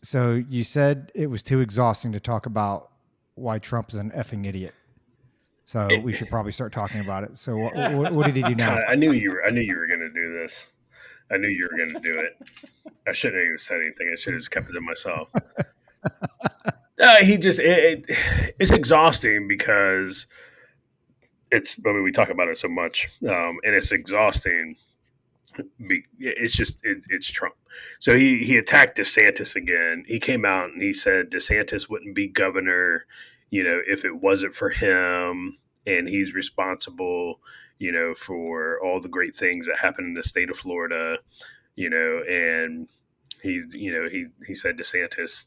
So you said it was too exhausting to talk about why Trump is an effing idiot. So we should probably start talking about it. So what did he do now? God, I knew you were going to do this. I knew you were going to do it. I shouldn't have even said anything. I should have just kept it to myself. It's exhausting because we talk about it so much, and it's exhausting. It's Trump. So he attacked DeSantis again. He came out and he said DeSantis wouldn't be governor, if it wasn't for him, and he's responsible, for all the great things that happened in the state of Florida, and he said DeSantis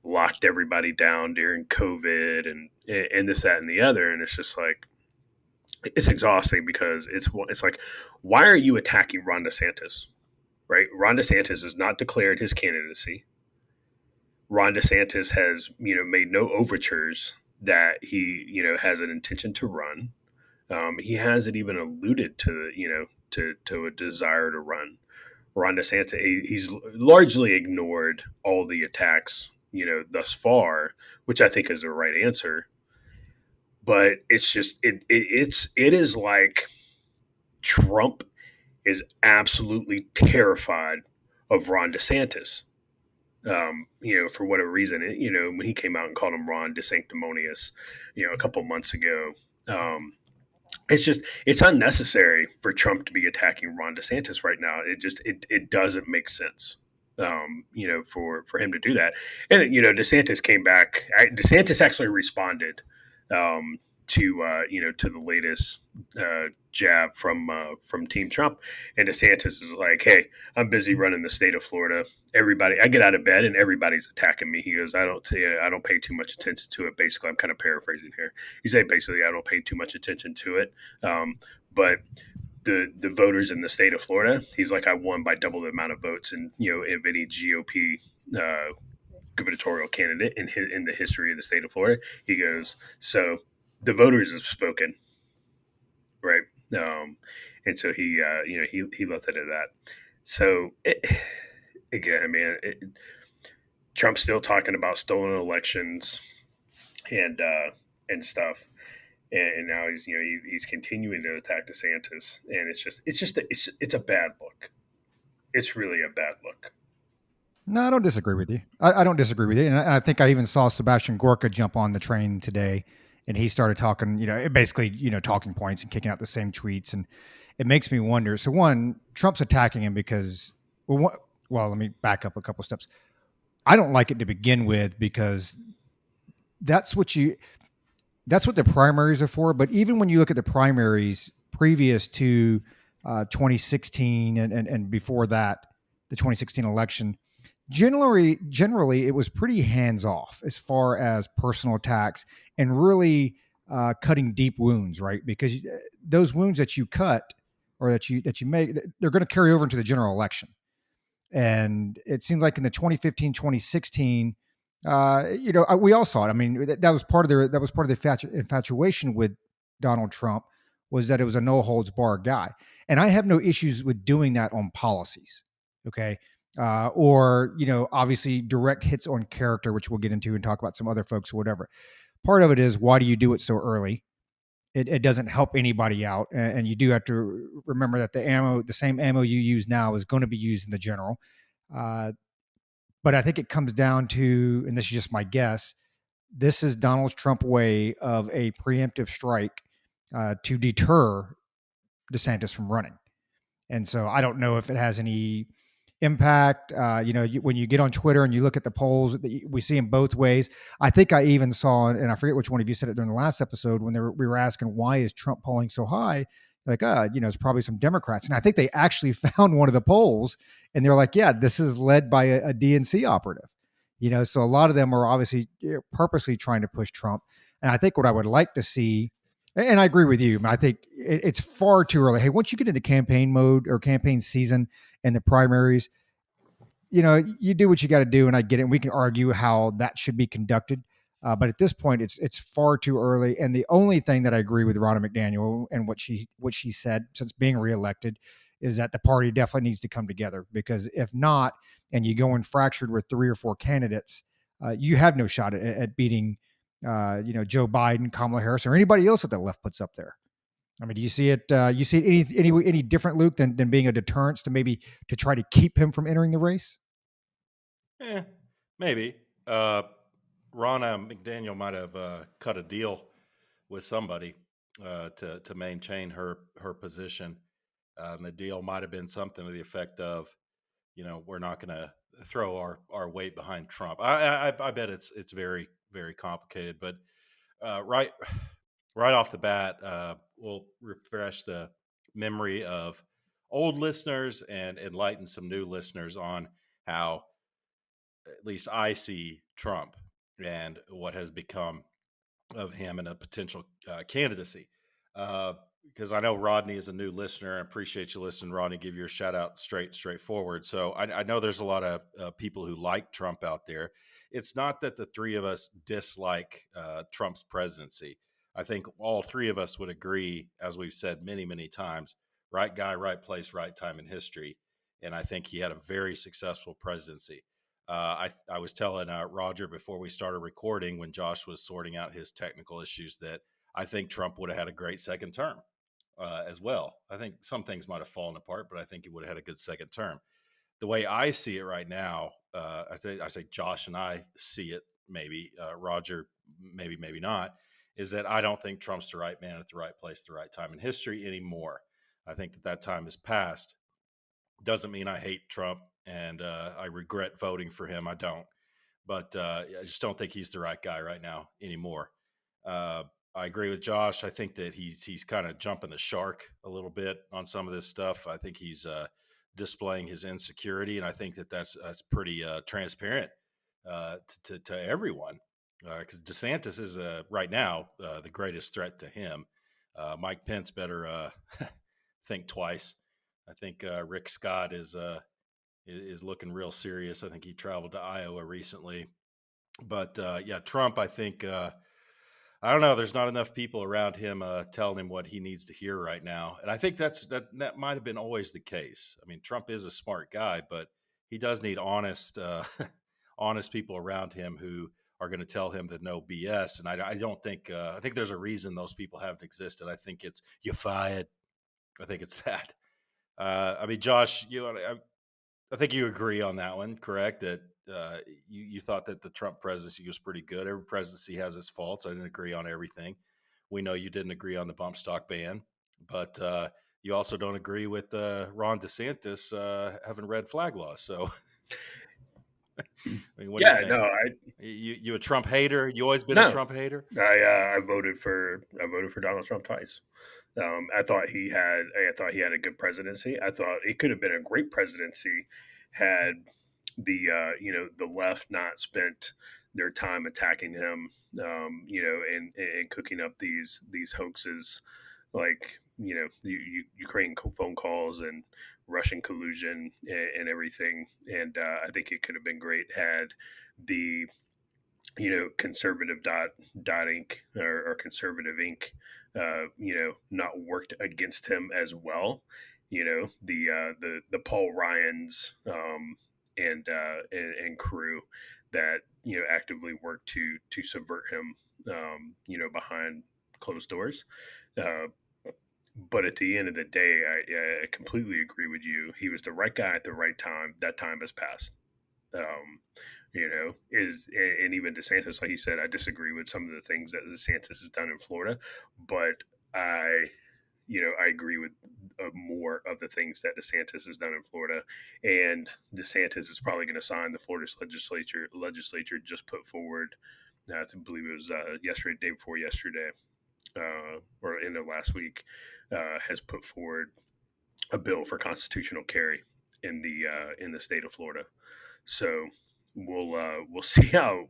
locked everybody down during COVID and this, that, and the other. And it's just like, it's exhausting because it's like, why are you attacking Ron DeSantis? Right? Ron DeSantis has not declared his candidacy. Ron DeSantis has, made no overtures that he, has an intention to run. He hasn't even alluded to a desire to run. Ron DeSantis, he's largely ignored all the attacks, thus far, which I think is the right answer. But it's just it is like Trump is absolutely terrified of Ron DeSantis. For whatever reason, when he came out and called him Ron DeSanctimonious, a couple months ago, it's unnecessary for Trump to be attacking Ron DeSantis right now. It doesn't make sense. For him to do that. And DeSantis came back. DeSantis actually responded to the latest jab from Team Trump. And DeSantis is like, "Hey, I'm busy running the state of Florida. I get out of bed and everybody's attacking me." He goes, "I don't pay too much attention to it." Basically, I'm kind of paraphrasing here. He said, basically, "I don't pay too much attention to it." But the voters in the state of Florida, he's like, "I won by double the amount of votes of any GOP gubernatorial candidate in the history of the state of Florida." He goes, "So the voters have spoken, right?" And so he left it at that. So again, man, Trump's still talking about stolen elections and stuff. And now he's continuing to attack DeSantis, and it's a bad look. It's really a bad look. No, I don't disagree with you. I don't disagree with you. And I think I even saw Sebastian Gorka jump on the train today, and he started talking, basically, talking points and kicking out the same tweets. And it makes me wonder. So one, Trump's attacking him because, well, let me back up a couple steps. I don't like it to begin with because that's what the primaries are for. But even when you look at the primaries previous to 2016 and before that, the 2016 election, generally it was pretty hands off as far as personal attacks and really cutting deep wounds, right? Because those wounds that you cut or that you make, they're going to carry over into the general election. And it seems like in the 2015, 2016, we all saw it. I mean, that was part of the infatuation with Donald Trump, was that it was a no holds barred guy. And I have no issues with doing that on policies. Okay. Or, obviously direct hits on character, which we'll get into and talk about some other folks or whatever. Part of it is, why do you do it so early? It doesn't help anybody out. And you do have to remember that the same ammo you use now is going to be used in the general. But I think it comes down to, and this is just my guess, this is Donald Trump way of a preemptive strike to deter DeSantis from running. And so I don't know if it has any impact. When you get on Twitter and you look at the polls, we see them both ways. I think I even saw, and I forget which one of you said it during the last episode, when we were asking, why is Trump polling so high? Like, it's probably some Democrats. And I think they actually found one of the polls and they're like, yeah, this is led by a DNC operative. So a lot of them are obviously purposely trying to push Trump. And I think what I would like to see, and I agree with you, I think it's far too early. Hey, once you get into campaign mode or campaign season and the primaries, you do what you got to do. And I get it. And we can argue how that should be conducted. But at this point, it's far too early. And the only thing that I agree with Ronna McDaniel and what she said since being reelected is that the party definitely needs to come together, because if not, and you go in fractured with 3 or 4 candidates, you have no shot at beating, Joe Biden, Kamala Harris, or anybody else that the left puts up there. I mean, do you see it? You see it any different, Luke, than being a deterrence to maybe to try to keep him from entering the race? Eh, maybe. Uh, Ronna McDaniel might have cut a deal with somebody to maintain her position. And the deal might have been something to the effect of, we're not going to throw our weight behind Trump. I bet it's very very complicated, but right right off the bat, we'll refresh the memory of old listeners and enlighten some new listeners on how at least I see Trump and what has become of him and a potential candidacy. Because I know Rodney is a new listener. I appreciate you listening, Rodney. Give you a shout out straightforward. So I know there's a lot of people who like Trump out there. It's not that the three of us dislike Trump's presidency. I think all three of us would agree, as we've said many times, right guy, right place, right time in history. And I think he had a very successful presidency. I was telling Roger before we started recording, when Josh was sorting out his technical issues, that I think Trump would have had a great second term as well. I think some things might have fallen apart, but I think he would have had a good second term. The way I see it right now, I say Josh and I see it, maybe Roger, maybe not, is that I don't think Trump's the right man at the right place, the right time in history anymore. I think that time has passed. Doesn't mean I hate Trump and I regret voting for him. I don't, but I just don't think he's the right guy right now anymore. Uh, I agree with Josh. I think that he's kind of jumping the shark a little bit on some of this stuff. I think he's displaying his insecurity, and I think that that's pretty transparent to everyone. Because DeSantis is right now the greatest threat to him. Mike Pence better think twice. I think Rick Scott is looking real serious. I think he traveled to Iowa recently, but yeah, Trump. I think I don't know. There's not enough people around him telling him what he needs to hear right now, and I think that might have been always the case. I mean, Trump is a smart guy, but he does need honest honest people around him who are going to tell him that no BS. And I don't think I think there's a reason those people haven't existed. I think it's you fired. I think it's that. I mean, Josh, I think you agree on that one, correct? That you thought that the Trump presidency was pretty good. Every presidency has its faults. I didn't agree on everything. We know you didn't agree on the bump stock ban, but you also don't agree with Ron DeSantis having red flag laws. So, I mean, what do you Yeah, think? no, I You a Trump hater? You always been a no, Trump hater? I voted for Donald Trump twice. I thought he had a good presidency. I thought it could have been a great presidency had the left not spent their time attacking him, and cooking up these hoaxes like the Ukraine phone calls and Russian collusion and everything. And I think it could have been great had the conservative dot ink or conservative ink not worked against him as well. The Paul Ryans and crew that actively worked to subvert him, behind closed doors. uh, but at the end of the day, I completely agree with you. He was the right guy at the right time. That time has passed. um, is and even DeSantis, like you said, I disagree with some of the things that DeSantis has done in Florida, but I agree with more of the things that DeSantis has done in Florida, and DeSantis is probably going to sign. The Florida legislature just put forward, I believe it was yesterday, day before yesterday, or end of last week, has put forward a bill for constitutional carry in the state of Florida. So we'll see how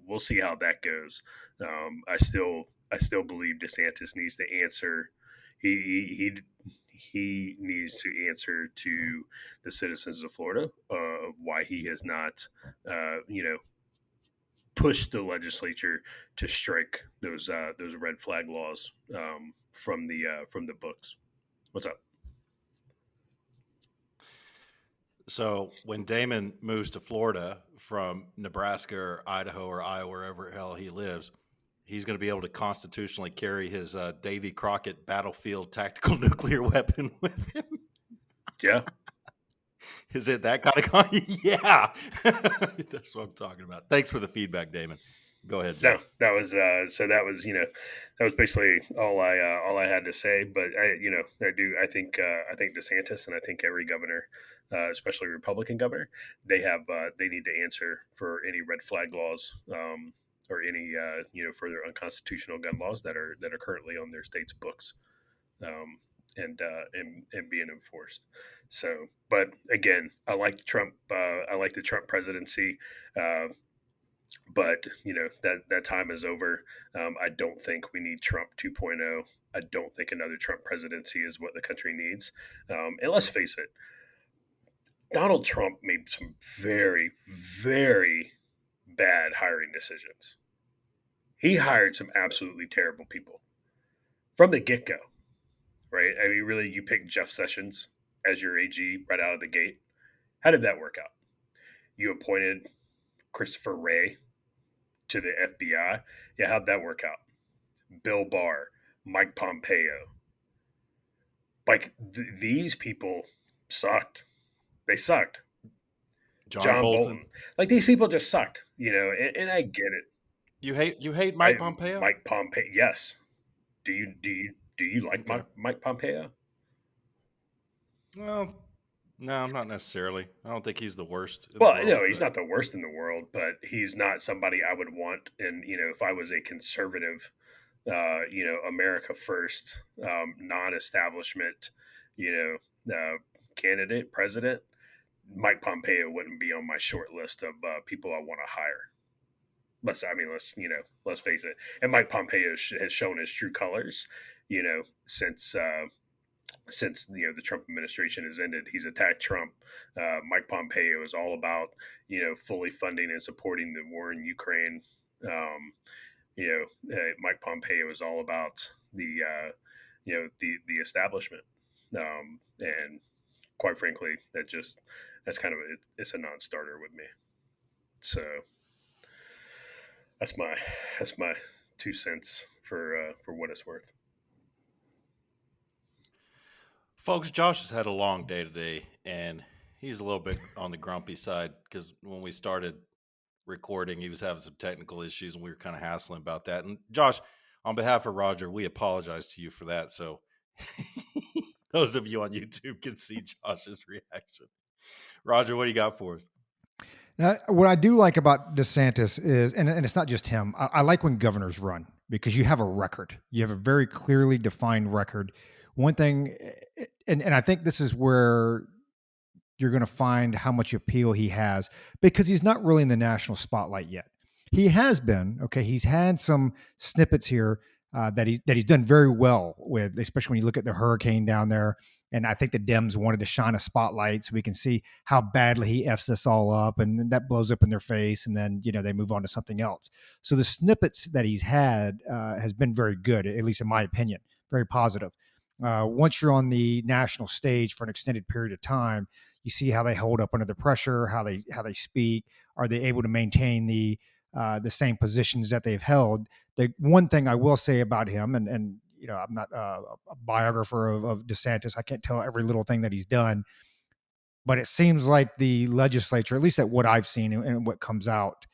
that goes. I still believe DeSantis needs to answer. He needs to answer to the citizens of Florida of why he has not pushed the legislature to strike those red flag laws from the books. What's up? So when Damon moves to Florida from Nebraska or Idaho or Iowa, wherever the hell he lives, he's going to be able to constitutionally carry his Davy Crockett battlefield tactical nuclear weapon with him. Yeah. Is it that kind of yeah. That's what I'm talking about. Thanks for the feedback, Damon. Go ahead, Joe. No, that was that was that was basically all I had to say. But I think DeSantis and I think every governor, especially Republican governor, they need to answer for any red flag laws or any further unconstitutional gun laws that are currently on their state's books. And being enforced. So, but again, I like the Trump presidency. But that time is over. I don't think we need Trump 2.0. I don't think another Trump presidency is what the country needs. And let's face it, Donald Trump made some very, very bad hiring decisions. He hired some absolutely terrible people from the get go, right? I mean, really, you picked Jeff Sessions as your AG right out of the gate. How did that work out? You appointed Christopher Wray to the FBI. Yeah, how'd that work out? Bill Barr, Mike Pompeo. Like these people sucked. They sucked. John Bolton. Like these people just sucked, and I get it. You hate Mike Pompeo? Mike Pompeo, yes. Do you like Okay. Mike Pompeo? Well, no, not necessarily. I don't think he's the worst. Well, no, he's not the worst in the world, but he's not somebody I would want. And if I was a conservative, America first, non-establishment, candidate, president, Mike Pompeo wouldn't be on my short list of people I want to hire. Let's face it. And Mike Pompeo has shown his true colors, since the Trump administration has ended. He's attacked Trump. Mike Pompeo is all about fully funding and supporting the war in Ukraine. Mike Pompeo is all about the establishment, and quite frankly, that's kind of it's a non-starter with me. So that's my 2 cents for what it's worth. Folks, Josh has had a long day today, and he's a little bit on the grumpy side because when we started recording, he was having some technical issues, and we were kind of hassling about that. And Josh, on behalf of Roger, we apologize to you for that. So those of you on YouTube can see Josh's reaction. Roger, what do you got for us? Now, what I do like about DeSantis is, and it's not just him, I like when governors run because you have a record. You have a very clearly defined record. One thing, and I think this is where you're going to find how much appeal he has because he's not really in the national spotlight yet. He has been, okay. He's had some snippets here that he's done very well with, especially when you look at the hurricane down there. And I think the Dems wanted to shine a spotlight so we can see how badly he F's this all up, and that blows up in their face. And then, they move on to something else. So the snippets that he's had has been very good, at least in my opinion, very positive. Once you're on the national stage for an extended period of time, you see how they hold up under the pressure, how they speak. Are they able to maintain the same positions that they've held? The one thing I will say about him, and I'm not a biographer of DeSantis. I can't tell every little thing that he's done, but it seems like the legislature, at least at what I've seen and what comes out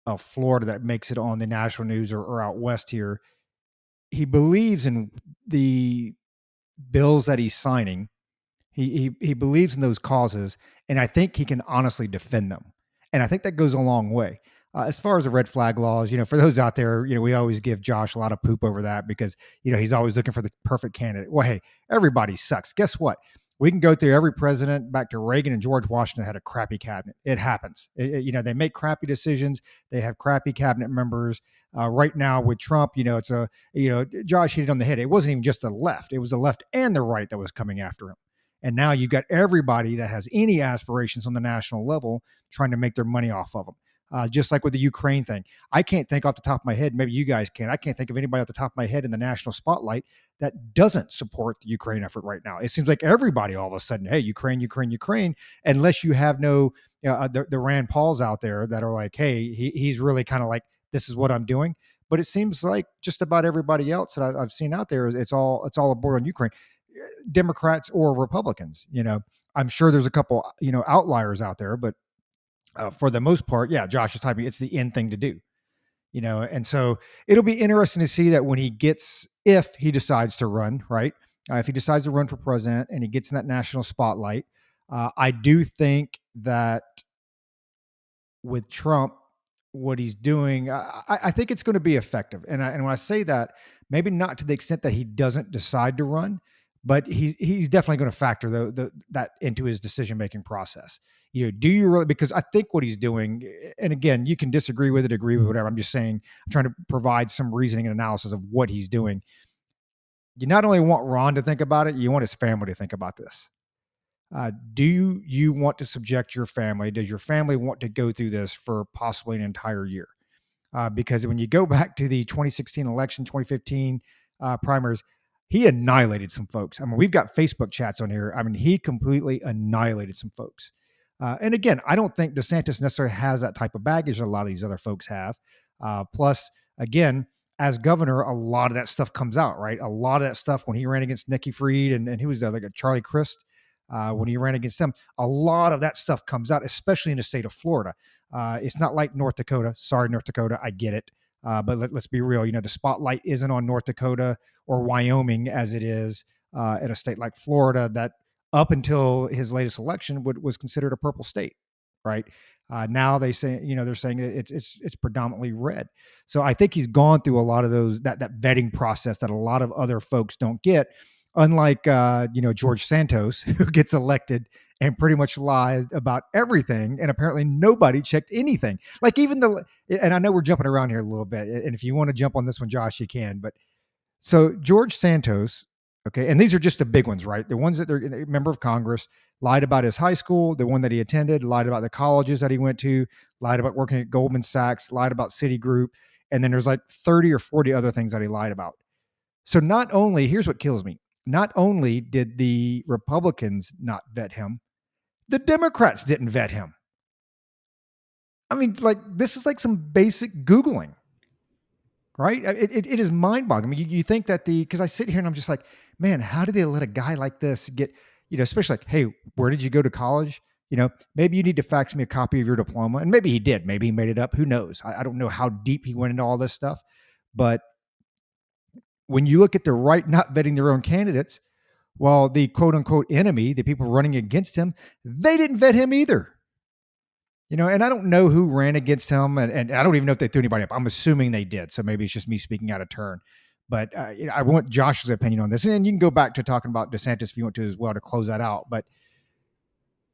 of Florida that makes it on the national news or out west here, he believes in the bills that he's signing. He believes in those causes, and I think he can honestly defend them. And I think that goes a long way. As far as the red flag laws, for those out there, we always give Josh a lot of poop over that because, he's always looking for the perfect candidate. Well, hey, everybody sucks. Guess what? We can go through every president back to Reagan and George Washington had a crappy cabinet. It happens. They make crappy decisions. They have crappy cabinet members. Right now with Trump, it's Josh hit it on the head. It wasn't even just the left. It was the left and the right that was coming after him. And now you've got everybody that has any aspirations on the national level trying to make their money off of them. just like with the Ukraine thing. I can't think off the top of my head, maybe you guys can. I can't think of anybody off the top of my head in the national spotlight that doesn't support the Ukraine effort right now. It seems like everybody all of a sudden, hey, Ukraine, Ukraine, Ukraine, unless you have no, the Rand Pauls out there that are like, hey, he's really kind of like, this is what I'm doing. But it seems like just about everybody else that I've seen out there, it's all aboard on Ukraine, Democrats or Republicans. I'm sure there's a couple, outliers out there, but for the most part, yeah, Josh is typing, it's the in thing to do. And so it'll be interesting to see that when if he decides to run, right? If he decides to run for president and he gets in that national spotlight, I do think that with Trump, what he's doing, I think it's going to be effective. And when I say that, maybe not to the extent that he doesn't decide to run, but he's definitely going to factor that into his decision making process. Do you really? Because I think what he's doing, and again, you can disagree with it, agree with whatever. I'm just saying, I'm trying to provide some reasoning and analysis of what he's doing. You not only want Ron to think about it, you want his family to think about this. Do you want to subject your family? Does your family want to go through this for possibly an entire year? Because when you go back to the 2016 election, 2015 primaries, he annihilated some folks. I mean, we've got Facebook chats on here. I mean, he completely annihilated some folks. And again, I don't think DeSantis necessarily has that type of baggage that a lot of these other folks have. Plus, again, as governor, a lot of that stuff comes out, right? A lot of that stuff when he ran against Nikki Fried and who was the like a Charlie Crist, when he ran against them, a lot of that stuff comes out, especially in the state of Florida. It's not like North Dakota. Sorry, North Dakota, I get it. But let's be real. The spotlight isn't on North Dakota or Wyoming as it is in a state like Florida that up until his latest election was considered a purple state, right? Now they're saying that it's predominantly red. So I think he's gone through a lot of those that vetting process that a lot of other folks don't get. Unlike George Santos, who gets elected and pretty much lies about everything, and apparently nobody checked anything. Like even and I know we're jumping around here a little bit, and if you want to jump on this one, Josh, you can. But so George Santos, okay, and these are just the big ones, right? The ones that they're a member of Congress, lied about his high school, the one that he attended, lied about the colleges that he went to, lied about working at Goldman Sachs, lied about Citigroup, and then there's like 30 or 40 other things that he lied about. So not only, here's what kills me, not only did the Republicans not vet him, the Democrats didn't vet him. I mean, like, this is like some basic Googling, right? It is mind-boggling. I mean, you think that because I sit here and I'm just like, man, how do they let a guy like this get, especially like, hey, where did you go to college? Maybe you need to fax me a copy of your diploma. And maybe he did. Maybe he made it up. Who knows? I don't know how deep he went into all this stuff. But when you look at the right not vetting their own candidates, well, the quote unquote enemy, the people running against him, they didn't vet him either. And I don't know who ran against him, and I don't even know if they threw anybody up. I'm assuming they did. So maybe it's just me speaking out of turn. But I want Josh's opinion on this. And you can go back to talking about DeSantis if you want to as well to close that out. But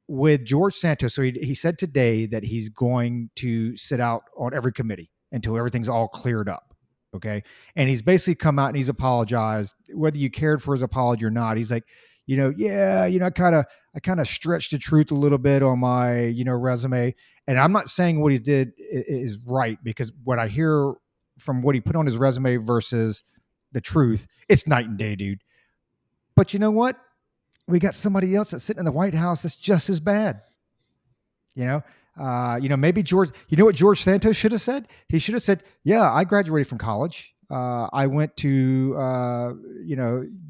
with George Santos, so he said today that he's going to sit out on every committee until everything's all cleared up. Okay. And he's basically come out and he's apologized, whether you cared for his apology or not. He's like, I kind of stretched the truth a little bit on my, resume. And I'm not saying what he did is right, because what I hear from what he put on his resume versus the truth, it's night and day, dude. But you know what? We got somebody else that's sitting in the White House that's just as bad. Maybe George, what George Santos should have said? He should have said, yeah, I graduated from college. I went to,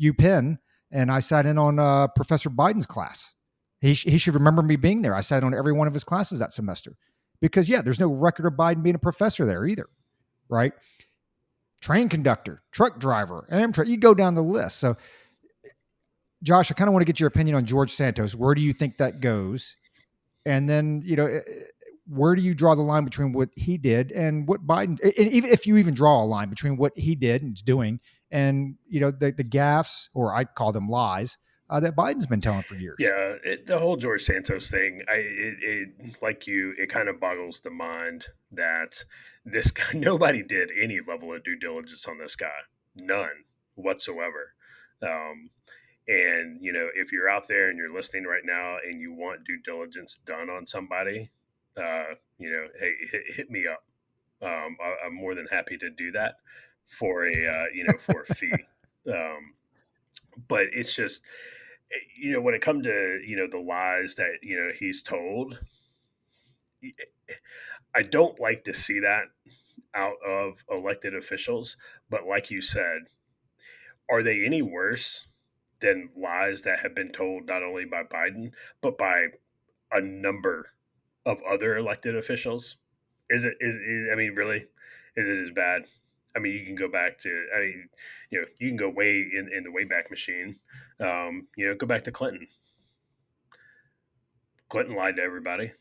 UPenn, and I sat in on Professor Biden's class. He should remember me being there. I sat on every one of his classes that semester because, yeah, there's no record of Biden being a professor there either, right? Train conductor, truck driver, Amtrak, you go down the list. So, Josh, I kind of want to get your opinion on George Santos. Where do you think that goes? And then, where do you draw the line between what he did and what Biden, and even if you even draw a line between what he did and is doing and, the gaffes, or I call them lies, that Biden's been telling for years. Yeah, the whole George Santos thing, it kind of boggles the mind that this guy, nobody did any level of due diligence on this guy, none whatsoever. And if you're out there and you're listening right now and you want due diligence done on somebody, hey, hit me up. I'm more than happy to do that for for a fee. But it's just, when it comes to, the lies that, he's told, I don't like to see that out of elected officials. But like you said, are they any worse than lies that have been told not only by Biden, but by a number of other elected officials? I mean, really, is it as bad? I mean, you can go back to, you can go way in the Wayback Machine. Go back to Clinton. Clinton lied to everybody.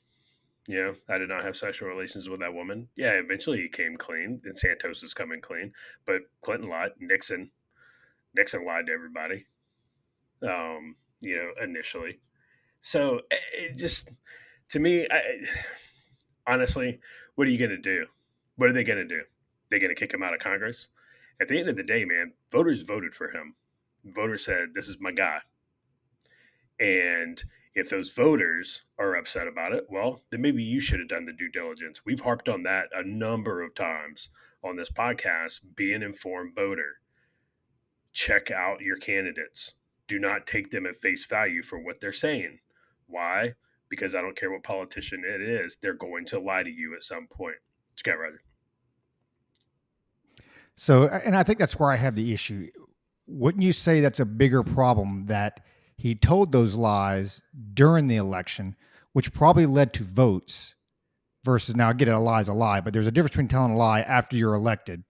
I did not have sexual relations with that woman. Yeah, eventually he came clean, and Santos is coming clean, but Clinton lied. Nixon lied to everybody. Initially. So it just, to me, honestly, what are you going to do? What are they going to do? They're going to kick him out of Congress? At the end of the day, man, voters voted for him. Voters said, this is my guy. And if those voters are upset about it, well, then maybe you should have done the due diligence. We've harped on that a number of times on this podcast. Be an informed voter. Check out your candidates. Do not take them at face value for what they're saying. Why? Because I don't care what politician it is, they're going to lie to you at some point. Scott Ryder. So, and I think that's where I have the issue. Wouldn't you say that's a bigger problem that he told those lies during the election, which probably led to votes versus now, get it, a lie is a lie, but there's a difference between telling a lie after you're elected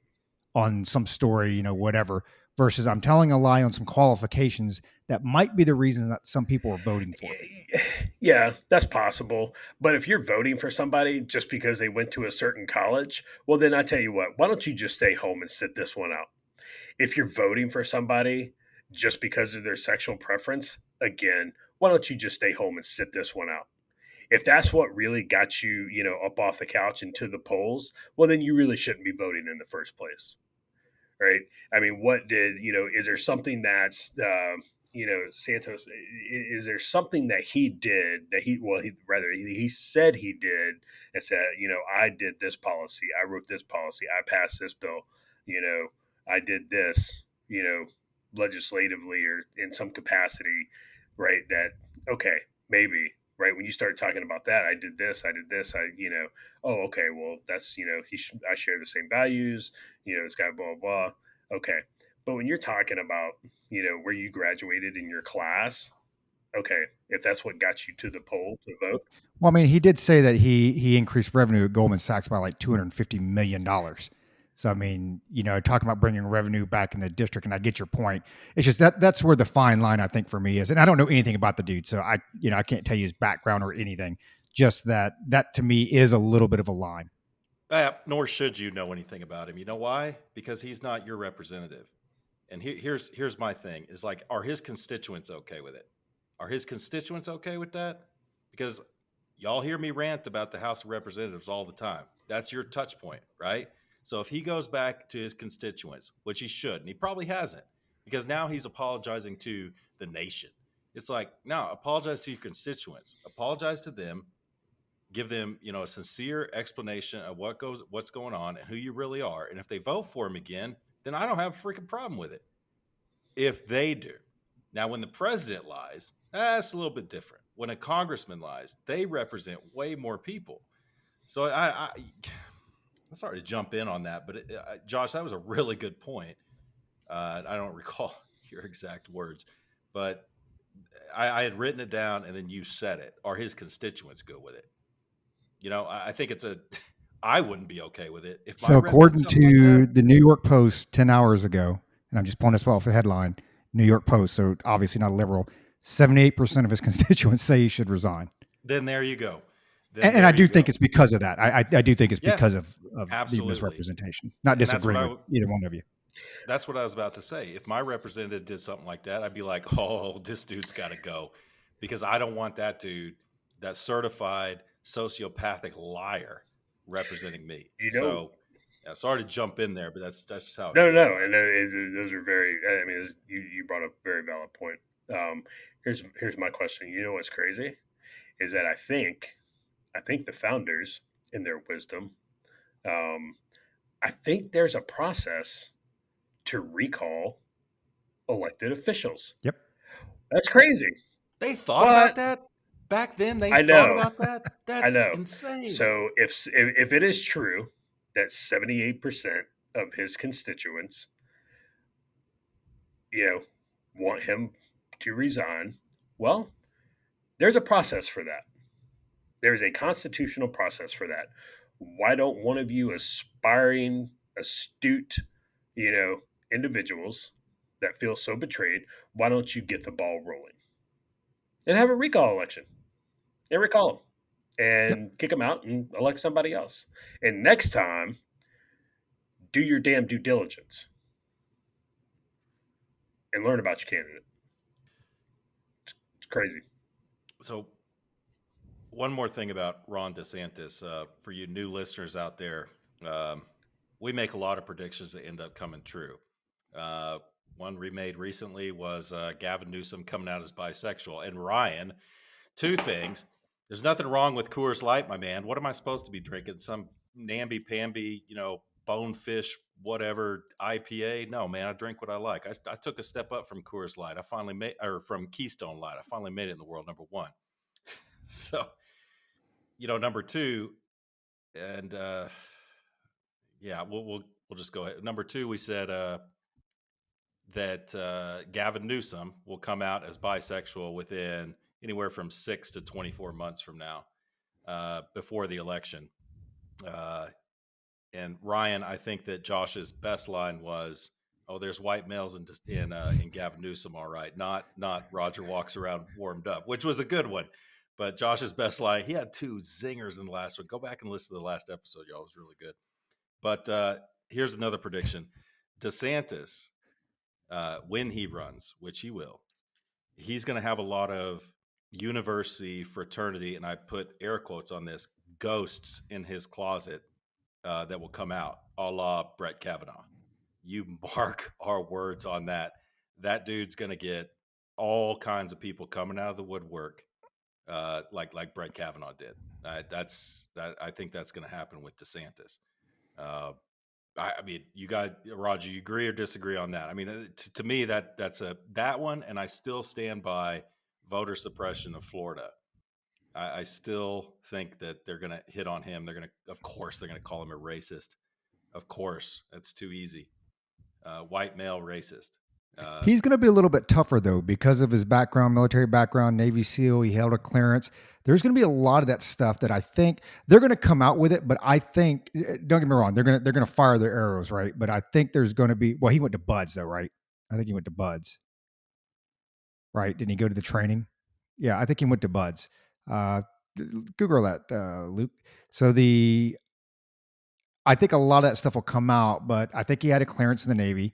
on some story, whatever, versus I'm telling a lie on some qualifications that might be the reason that some people are voting for me. Yeah, that's possible. But if you're voting for somebody just because they went to a certain college, well, then I tell you what, why don't you just stay home and sit this one out? If you're voting for somebody just because of their sexual preference, again, why don't you just stay home and sit this one out? If that's what really got you, up off the couch and to the polls, well, then you really shouldn't be voting in the first place, right? I mean, is there something that's, Santos, is there something that he did that he said he did and said, I did this policy, I wrote this policy, I passed this bill, I did this, legislatively or in some capacity, right? That, okay, maybe, right? When you start talking about that, I did this, oh, okay, well, that's, I share the same values, it's got blah, blah, blah. Okay. But when you're talking about, where you graduated in your class, okay, if that's what got you to the poll to vote. Well, I mean, he did say that he increased revenue at Goldman Sachs by like $250 million. So, I mean, talking about bringing revenue back in the district, and I get your point. It's just that's where the fine line, I think, for me is. And I don't know anything about the dude, so I can't tell you his background or anything. Just that to me is a little bit of a line. Nor should you know anything about him. You know why? Because he's not your representative. And here's my thing: is like, are his constituents okay with it? Are his constituents okay with that? Because y'all hear me rant about the House of Representatives all the time. That's your touch point, right? So if he goes back to his constituents, which he should, and he probably hasn't, because now he's apologizing to the nation. It's like, no, apologize to your constituents, apologize to them, give them, a sincere explanation of what's going on and who you really are. And if they vote for him again, then I don't have a freaking problem with it. If they do. Now, when the president lies, that's a little bit different. When a congressman lies, they represent way more people. So I'm sorry to jump in on that, but Josh, that was a really good point. I don't recall your exact words, but I had written it down, and then you said it. Are his constituents good with it? I think I wouldn't be okay with it if my So, rep did according something like to that. the New York Post 10 hours ago, and I'm just pulling this off the headline, New York Post, so obviously not a liberal, 78% of his constituents say he should resign. Then there you go. And I do think it's because of that. I do think it's Yeah, because of the absolutely. misrepresentation. Not And that's disagreeing with either one of you. That's what I was about to say. If my representative did something like that, I'd be like, oh, this dude's got to go, because I don't want that dude, that certified sociopathic liar, representing me. So, sorry to jump in there, but that's just how. No, and those are very. I mean, you brought up a very valid point. Here's my question. You know what's crazy is that I think I think the founders, in their wisdom, um, I think there's a process to recall elected officials. Yep. That's crazy, They thought about but that back then. They I thought know, about that. I That's know. insane. So if it is true that 78% of his constituents, you know, want him to resign, well, there's a process for that. There's a constitutional process for that. Why don't one of you aspiring, astute, individuals that feel so betrayed, why don't you get the ball rolling and have a recall election and recall them Yep. and kick them out and elect somebody else? And next time, do your damn due diligence and learn about your candidate. It's crazy. So, one more thing about Ron DeSantis for you new listeners out there. Um, we make a lot of predictions that end up coming true. Uh, one we made recently was Gavin Newsom coming out as bisexual. And Ryan, two things. There's nothing wrong with Coors Light, my man. What am I supposed to be drinking? Some namby-pamby, bonefish, whatever IPA? No, man, I drink what I like. I took a step up from Coors Light. I finally made, or from Keystone Light. I finally made it in the world number one. So, number two, and yeah, we'll just go ahead. Number two, we said that Gavin Newsom will come out as bisexual within anywhere from 6 to 24 months from now, before the election. And Ryan, I think that Josh's best line was, "Oh, there's white males in Gavin Newsom, all right." Not Roger walks around warmed up, which was a good one. But Josh's best line, he had two zingers in the last one. Go back and listen to the last episode, y'all. It was really good. But here's another prediction: DeSantis, when he runs, which he will, he's going to have a lot of university fraternity, and I put air quotes on this, ghosts in his closet that will come out, a la Brett Kavanaugh. You mark our words on that. That dude's going to get all kinds of people coming out of the woodwork, like Brett Kavanaugh did. I think that's going to happen with DeSantis. I mean, you guys, Roger, you agree or disagree on that? I mean, to me, that's that one, and I still stand by voter suppression of Florida. I still think that they're going to hit on him. Of course, they're going to call him a racist. Of course, that's too easy. White male racist. He's going to be a little bit tougher though because of his background, military background, Navy SEAL. He held a clearance. There's going to be a lot of that stuff that I think they're going to come out with it. But I think, don't get me wrong, they're going to fire their arrows, right? But I think there's going to be. Well, he went to Buds though, right? I think he went to Buds, right? Didn't he go to the training? Yeah, I think he went to Buds. Uh, Google that, Luke. So I think a lot of that stuff will come out, but I think he had a clearance in the Navy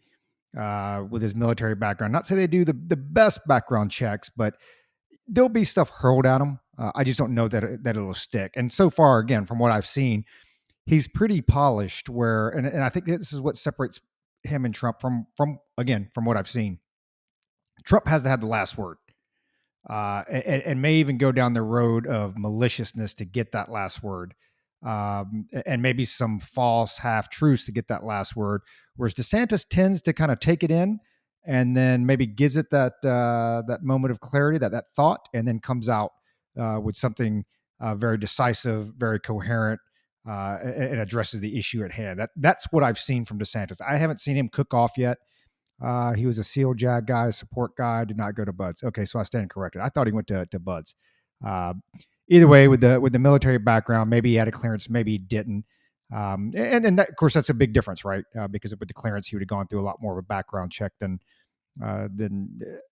with his military background. Not say they do the best background checks, but there'll be stuff hurled at him. I just don't know that it'll stick. And so far, again, from what I've seen, he's pretty polished. And I think this is what separates him and Trump from again from what I've seen. Trump has to have the last word. And may even go down the road of maliciousness to get that last word, and maybe some false half truths to get that last word. Whereas DeSantis tends to kind of take it in and then maybe gives it that moment of clarity, that thought, and then comes out with something very decisive, very coherent, and addresses the issue at hand. That's what I've seen from DeSantis. I haven't seen him cook off yet. He was a SEAL JAG guy, support guy, did not go to Buds. Okay, so I stand corrected. I thought he went to Buds. Uh, Either way, with the military background, maybe he had a clearance, maybe he didn't. And that, of course, that's a big difference, right? Because with the clearance, he would have gone through a lot more of a background check than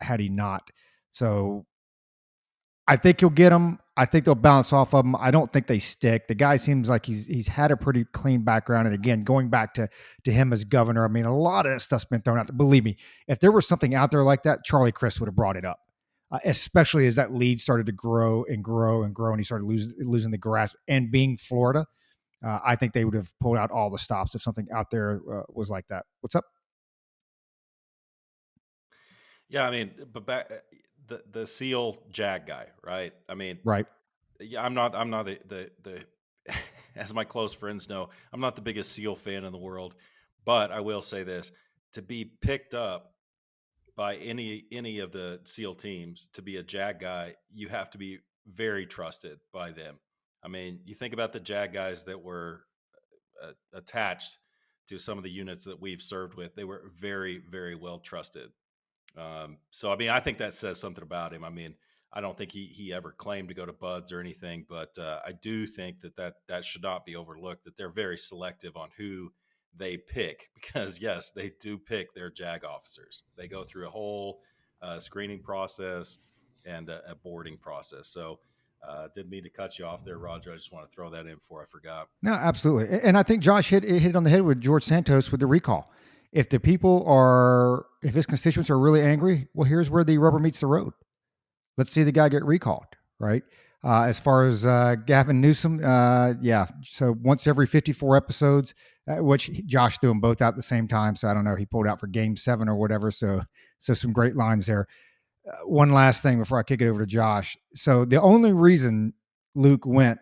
had he not. So I think he'll get them. I think they'll bounce off of him. I don't think they stick. The guy seems like he's had a pretty clean background. And again, going back to him as governor, I mean, a lot of that stuff's been thrown out there. Believe me, if there was something out there like that, Charlie Crist would have brought it up, especially as that lead started to grow and grow and grow, and he started losing the grasp. And being Florida, I think they would have pulled out all the stops if something out there was like that. What's up? Yeah, I mean, but back the SEAL JAG guy, right? I mean, Right. yeah, I'm not the as my close friends know, I'm not the biggest SEAL fan in the world, but I will say this: to be picked up by any of the SEAL teams to be a JAG guy, you have to be very trusted by them. I mean, you think about the JAG guys that were attached to some of the units that we've served with; they were very, very well trusted. So I mean, I think that says something about him. I mean, I don't think he ever claimed to go to Buds or anything, but I do think that should not be overlooked. That they're very selective on who they pick because yes, they do pick their JAG officers. They go through a whole screening process and a boarding process. So didn't mean to cut you off there, Roger. I just want to throw that in before I forgot. No, absolutely. And I think Josh hit it on the head with George Santos with the recall. If if his constituents are really angry, well, here's where the rubber meets the road. Let's see the guy get recalled, right? As far as Gavin Newsom, yeah. So once every 54 episodes, which Josh threw them both out at the same time. So I don't know. He pulled out for Game 7 or whatever. So some great lines there. One last thing before I kick it over to Josh. So the only reason Luke went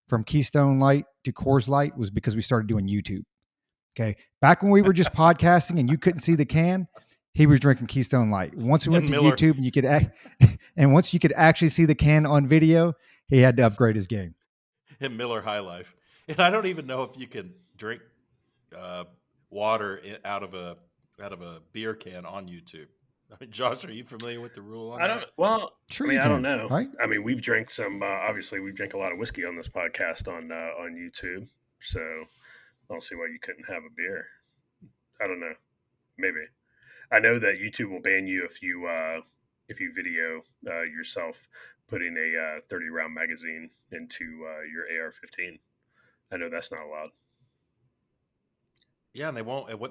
from Keystone Light to Coors Light was because we started doing YouTube. Okay. Back when we were just podcasting and you couldn't see the can, he was drinking Keystone Light. Once we went to Miller. YouTube and and once you could actually see the can on video, he had to upgrade his game. And Miller High Life. And I don't even know if you can drink water out of a beer can on YouTube. I mean, Josh, are you familiar with the rule on that? Sure, I mean, you I don't can, know. right? I mean, we've drank some. Obviously, we've drank a lot of whiskey on this podcast on YouTube. So I don't see why you couldn't have a beer. I don't know. Maybe. I know that YouTube will ban you if you video yourself putting a 30 round magazine into your AR-15. I know that's not allowed. Yeah, and they won't allow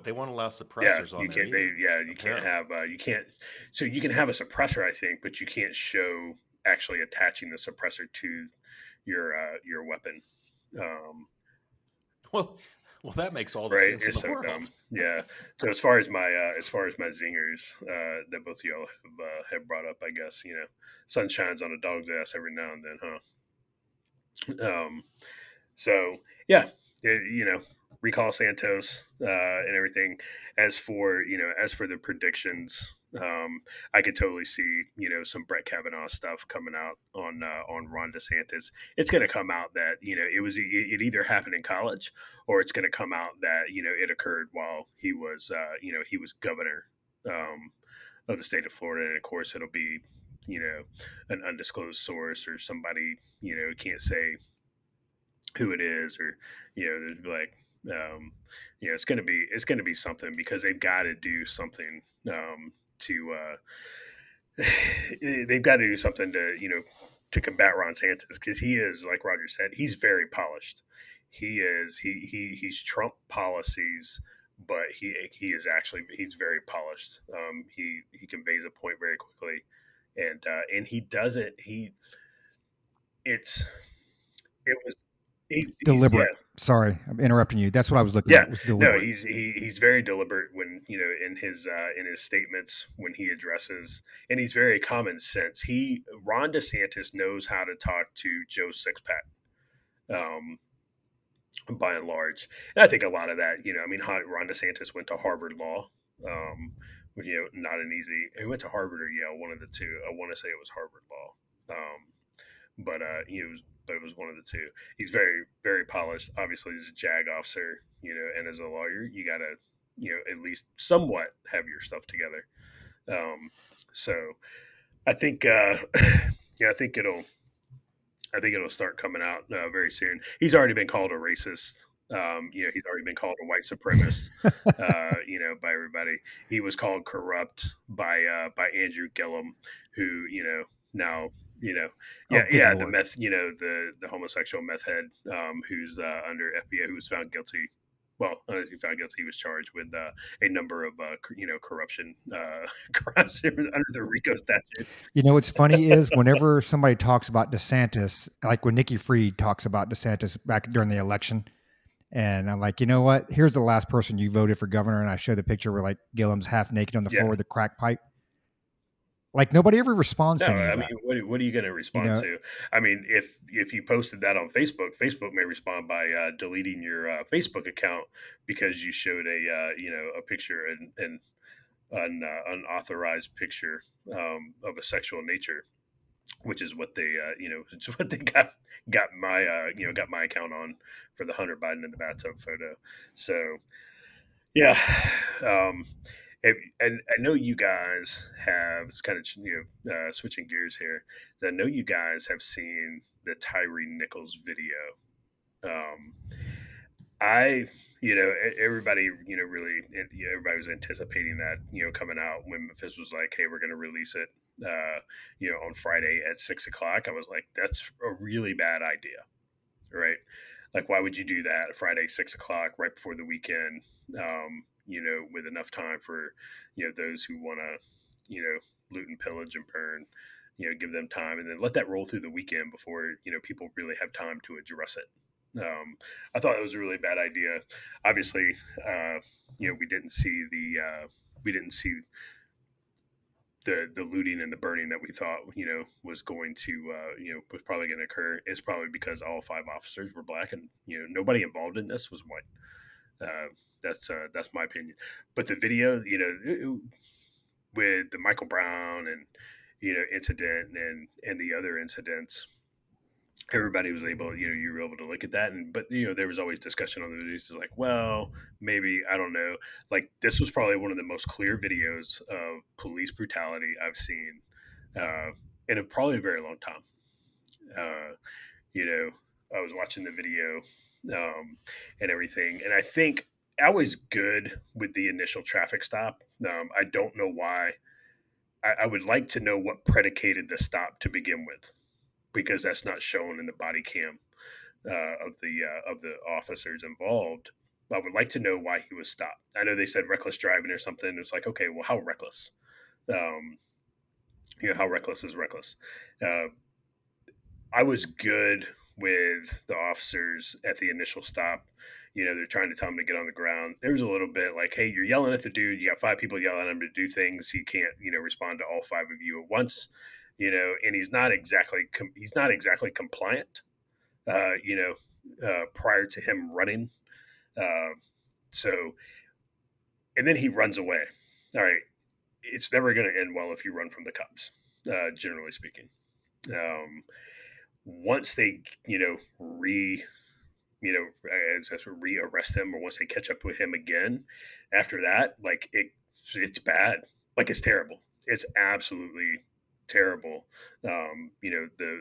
Yeah, suppressors on you there can't. either. You can't have. You can't. So you can have a suppressor, I think, but you can't show actually attaching the suppressor to your weapon. Um, Well, that makes all the right? sense in It's the so world. dumb. Yeah. So as far as my zingers that both of y'all have brought up, I guess sun shines on a dog's ass every now and then, huh? So yeah, recall Santos and everything. As for the predictions, I could totally see some Brett Kavanaugh stuff coming out on Ron DeSantis. It's going to come out that it either happened in college or it's going to come out that it occurred while he was governor of the state of Florida, and of course it'll be an undisclosed source or somebody can't say who it is, or there's like it's gonna be something because they've got to do something to they've got to do something to combat Ron Santos, because he is, like Roger said, he's very polished. He's Trump policies, but he's very polished. He conveys a point very quickly, and he doesn't he it's it was Deliberate. yeah. Sorry, I'm interrupting you. That's what I was looking Yeah, at. Was no, deliberate. he's very deliberate when in his statements when he addresses, and he's very common sense. Ron DeSantis knows how to talk to Joe Sixpack, um, by and large, and I think a lot of that, I mean, Ron DeSantis went to Harvard Law, which, not an easy. He went to Harvard or Yale, one of the two. I want to say it was Harvard Law, but it was one of the two. He's very, very polished. Obviously, he's a JAG officer, and as a lawyer, you gotta, at least somewhat have your stuff together. So I think, I think it'll start coming out very soon. He's already been called a racist. He's already been called a white supremacist. By everybody. He was called corrupt by Andrew Gillum, who now Oh, good the Lord. meth the homosexual meth head, who's under FBI, who was found guilty. Well, he found guilty. He was charged with a number of corruption crimes under the RICO statute. You know what's funny is whenever somebody talks about DeSantis, like when Nikki Fried talks about DeSantis back during the election, and I'm like, you know what? Here's the last person you voted for governor, and I show the picture where like Gillum's half naked on the floor Yeah, with a crack pipe. Like nobody ever responds No, to any I of mean, that. what are you going to You respond know, to? I mean, if you posted that on Facebook, Facebook may respond by deleting your Facebook account because you showed a picture and unauthorized picture of a sexual nature, which is what they which is what they got my account on for the Hunter Biden in the bathtub photo. So yeah, um, and I know you guys have it's kind of switching gears here. I know you guys have seen the Tyre Nichols video. Um, I everybody really everybody was anticipating that coming out when Memphis was like, hey, we're going to release it on Friday at 6 o'clock. I was like, that's a really bad idea, right? Like, why would you do that Friday 6 o'clock right before the weekend? With enough time for those who want to loot and pillage and burn. Give them time and then let that roll through the weekend before people really have time to address it. I thought it was a really bad idea. Obviously, we didn't see the looting and the burning that we thought was going to was probably going to occur. Is probably because all 5 officers were black and nobody involved in this was white. That's my opinion. But the video, with the Michael Brown and incident and the other incidents, everybody was able, you were able to look at that, and but there was always discussion on the videos. It's like, well, maybe I don't know. Like this was probably one of the most clear videos of police brutality I've seen in probably a very long time. Uh, you know, I was watching the video and everything, and I think I was good with the initial traffic stop. I don't know why. I would like to know what predicated the stop to begin with, because that's not shown in the body cam of the officers involved. I would like to know why he was stopped. I know they said reckless driving or something. It's like, okay, well, how reckless? Um, how reckless is reckless? Uh, I was good with the officers at the initial stop. They're trying to tell him to get on the ground. There was a little bit like, hey, you're yelling at the dude. You got 5 people yelling at him to do things. He can't, respond to all 5 of you at once. And he's not exactly compliant. Prior to him running. Uh, so, and then he runs away. All right, it's never going to end well if you run from the cops. Generally speaking, um, once they, rearrest him, or once they catch up with him again, after that, like it's bad. Like it's terrible. It's absolutely terrible.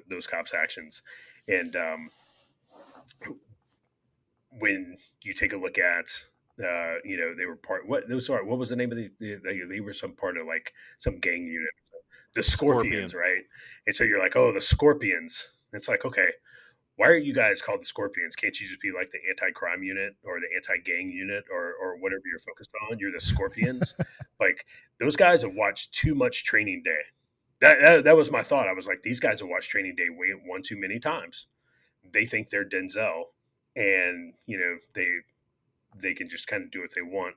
Those cops' actions, and when you take a look at they were part what those are what was the name of they were some part of like some gang unit, the Scorpions, Scorpion. right? And so you're like, oh, the Scorpions. It's like, okay, why are you guys called the Scorpions? Can't you just be like the anti-crime unit or the anti-gang unit or whatever you're focused on? You're the Scorpions. Like those guys have watched too much Training Day. That was my thought. I was like, these guys have watched Training Day one too many times. They think they're Denzel, and they can just kind of do what they want.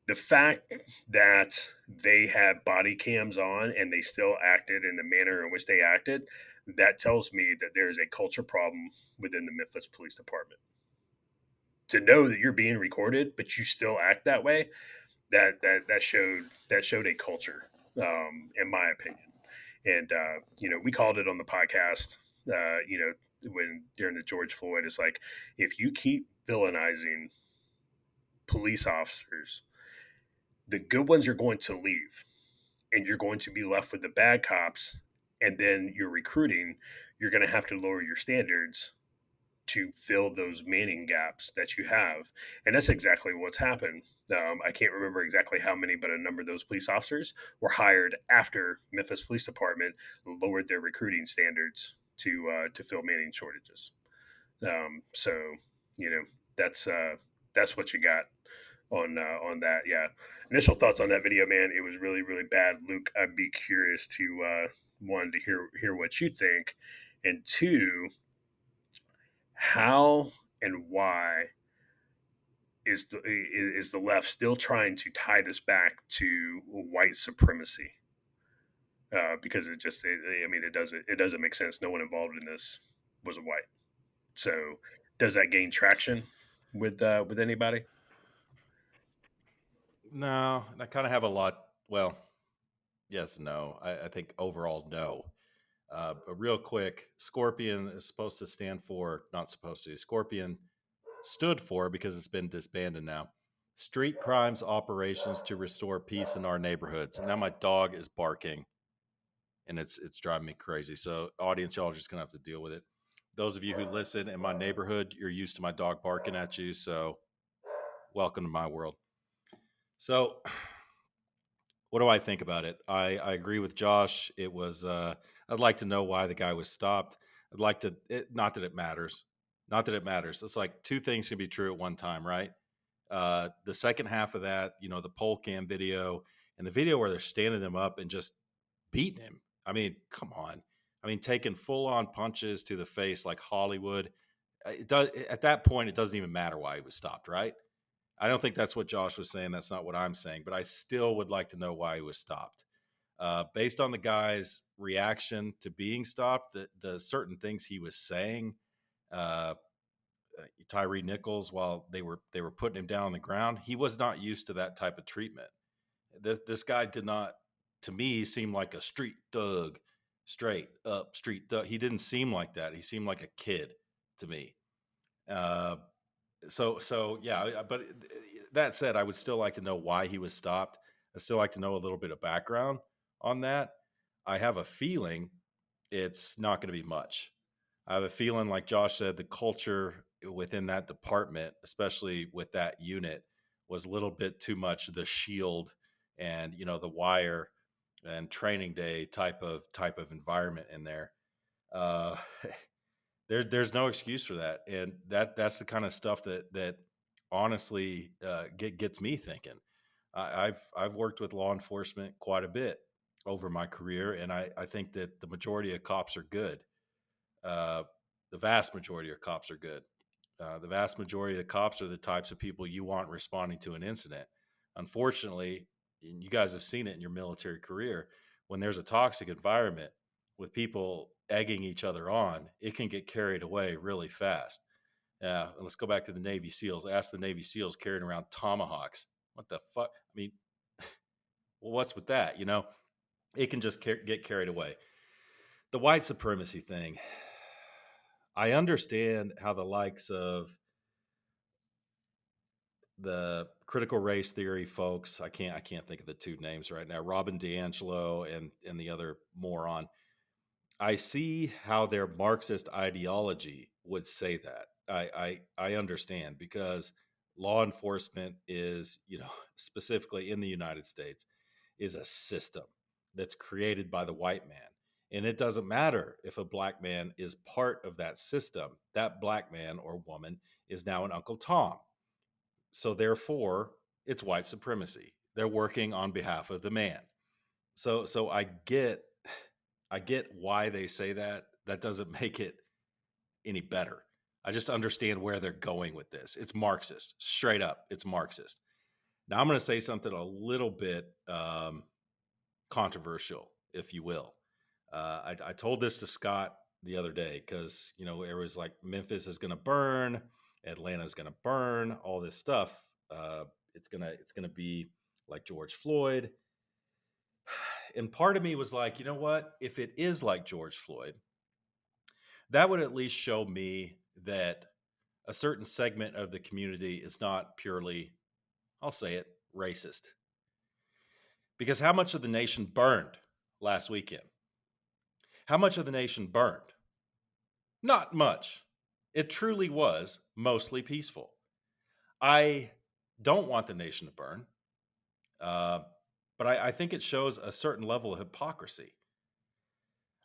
The fact that they have body cams on and they still acted in the manner in which they acted, that tells me that there is a culture problem within the Memphis Police Department. To know that you're being recorded, but you still act that way, that showed a culture, in my opinion. And we called it on the podcast. When during the George Floyd, it's like if you keep villainizing police officers, the good ones are going to leave, and you're going to be left with the bad cops. And then you're recruiting. You're going to have to lower your standards to fill those manning gaps that you have. And that's exactly what's happened. I can't remember exactly how many, but a number of those police officers were hired after Memphis Police Department lowered their recruiting standards to fill manning shortages. So you know that's what you got on that. Yeah, initial thoughts on that video, man. It was really really bad, Luke. I'd be curious to one to hear what you think, and two, how and why is the left still trying to tie this back to white supremacy? because it doesn't make sense. No one involved in this was white. So does that gain traction with anybody? No, I kind of have a lot. Well, yes, no. I think overall, no. But real quick, Scorpion is supposed to stand for, not supposed to, Scorpion stood for, because it's been disbanded now, Street Crimes Operations to Restore Peace in Our Neighborhoods. And now my dog is barking, and it's driving me crazy. So, audience, y'all are just going to have to deal with it. Those of you who listen in my neighborhood, you're used to my dog barking at you. So, welcome to my world. So, what do I think about it? I agree with Josh. It was, I'd like to know why the guy was stopped. I'd like to, not that it matters. Not that it matters. It's like two things can be true at one time, right? The second half of that, the poll cam video and the video where they're standing him up and just beating him. I mean, come on. I mean, taking full on punches to the face like Hollywood. It does, at that point, it doesn't even matter why he was stopped, right? I don't think that's what Josh was saying. That's not what I'm saying, but I still would like to know why he was stopped. Based on the guy's reaction to being stopped, the certain things he was saying, uh, Tyre Nichols, while they were putting him down on the ground, he was not used to that type of treatment. This guy did not, to me, seem like a street thug, straight up street thug. He didn't seem like that. He seemed like a kid to me. So yeah, but that said, I would still like to know why he was stopped. I still like to know a little bit of background on that. I have a feeling it's not going to be much. I have a feeling, like Josh said, the culture within that department, especially with that unit, was a little bit too much the shield and the wire and training day type of environment in there. Uh, there's no excuse for that, and that's the kind of stuff that honestly gets me thinking. I've worked with law enforcement quite a bit over my career, and I think that the majority of cops are good. Uh, the vast majority of cops are good. The vast majority of the cops are the types of people you want responding to an incident. Unfortunately, and you guys have seen it in your military career, when there's a toxic environment with people egging each other on, it can get carried away really fast. Let's go back to the Navy SEALs. Ask the Navy SEALs carrying around tomahawks. What the fuck? I mean, well, what's with that? It can just get carried away. The white supremacy thing. I understand how the likes of the critical race theory folks, I can't think of the two names right now, Robin DiAngelo and the other moron. I see how their Marxist ideology would say that. I understand, because law enforcement is, specifically in the United States, is a system that's created by the white man. And it doesn't matter if a black man is part of that system. That black man or woman is now an Uncle Tom. So therefore, it's white supremacy. They're working on behalf of the man. So I get why they say that. That doesn't make it any better. I just understand where they're going with this. It's Marxist, straight up. It's Marxist. Now I'm going to say something a little bit controversial, if you will. I told this to Scott the other day, because it was like Memphis is going to burn, Atlanta's going to burn, all this stuff. It's gonna be like George Floyd. And part of me was like, you know what? If it is like George Floyd, that would at least show me that a certain segment of the community is not purely, I'll say it, racist. Because how much of the nation burned last weekend? How much of the nation burned? Not much. It truly was mostly peaceful. I don't want the nation to burn, but I think it shows a certain level of hypocrisy.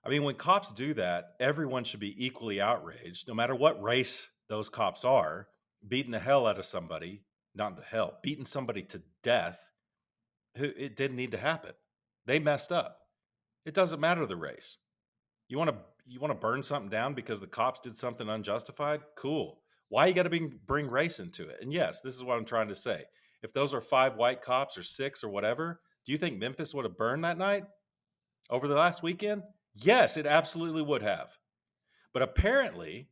I mean, when cops do that, everyone should be equally outraged, no matter what race those cops are, beating the hell out of somebody, not the hell, beating somebody to death who it didn't need to happen. They messed up. It doesn't matter the race. You want to burn something down because the cops did something unjustified? Cool. Why you got to bring race into it? And yes, this is what I'm trying to say. If those are 5 white cops or 6 or whatever, do you think Memphis would have burned that night? over the last weekend? Yes, it absolutely would have. But apparently,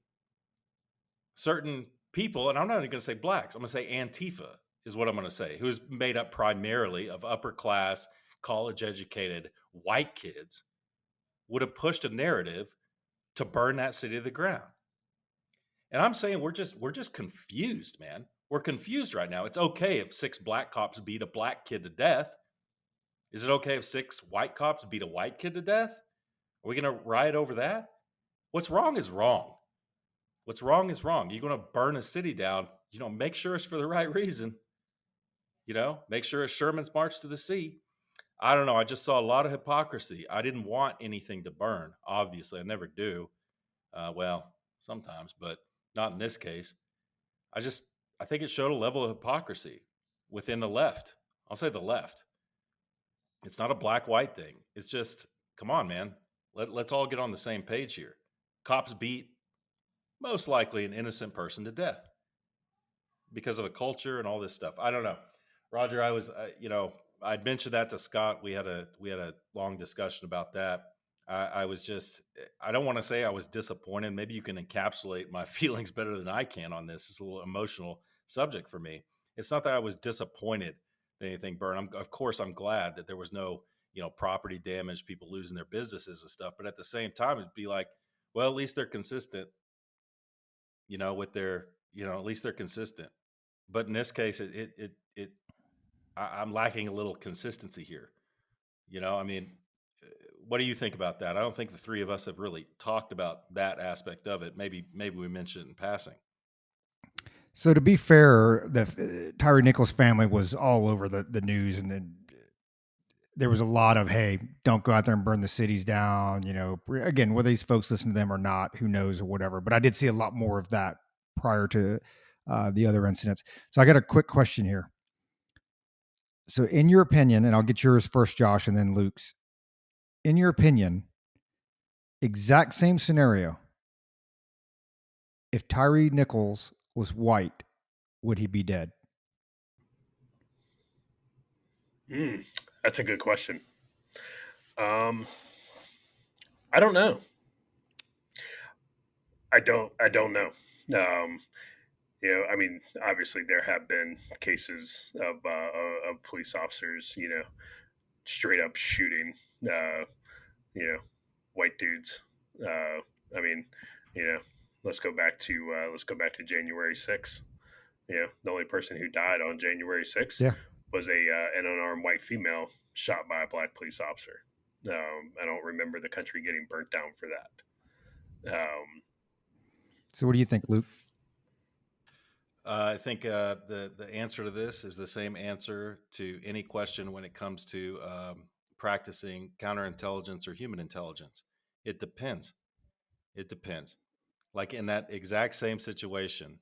certain people, and I'm not even going to say blacks, I'm going to say Antifa is what I'm going to say, who's made up primarily of upper class, college educated white kids, would have pushed a narrative to burn that city to the ground. And I'm saying we're just confused, man. We're confused right now. It's okay if 6 black cops beat a black kid to death. Is it okay if 6 white cops beat a white kid to death? Are we going to riot over that? What's wrong is wrong. What's wrong is wrong. You're going to burn a city down, make sure it's for the right reason. Make sure it's Sherman's March to the Sea. I don't know. I just saw a lot of hypocrisy. I didn't want anything to burn. Obviously, I never do. Well, sometimes, but not in this case. I think it showed a level of hypocrisy within the left. I'll say the left. It's not a black-white thing. It's just, come on, man. Let's all get on the same page here. Cops beat most likely an innocent person to death because of a culture and all this stuff. I don't know. Roger, I'd mentioned that to Scott. We had a long discussion about that. I don't want to say I was disappointed. Maybe you can encapsulate my feelings better than I can on this. It's a little emotional subject for me. It's not that I was disappointed that anything burned. Of course, I'm glad that there was no, property damage, people losing their businesses and stuff. But at the same time, it'd be like, well, at least they're consistent, with their, at least they're consistent. But in this case, I'm lacking a little consistency here. What do you think about that? I don't think the three of us have really talked about that aspect of it. Maybe we mentioned it in passing. So to be fair, the Tyre Nichols family was all over the news, and then there was a lot of, hey, don't go out there and burn the cities down. Again, whether these folks listen to them or not, who knows, or whatever. But I did see a lot more of that prior to the other incidents. So I got a quick question here. So in your opinion, and I'll get yours first, Josh, and then Luke's. In your opinion, exact same scenario. If Tyre Nichols was white, would he be dead? That's a good question. I don't know. I don't know. Obviously there have been cases of police officers, straight up shooting, white dudes. I mean, let's go back to January 6th. The only person who died on January 6th was an unarmed white female shot by a black police officer. I don't remember the country getting burnt down for that. So what do you think, Luke? I think the answer to this is the same answer to any question when it comes to practicing counterintelligence or human intelligence. It depends. It depends. Like in that exact same situation,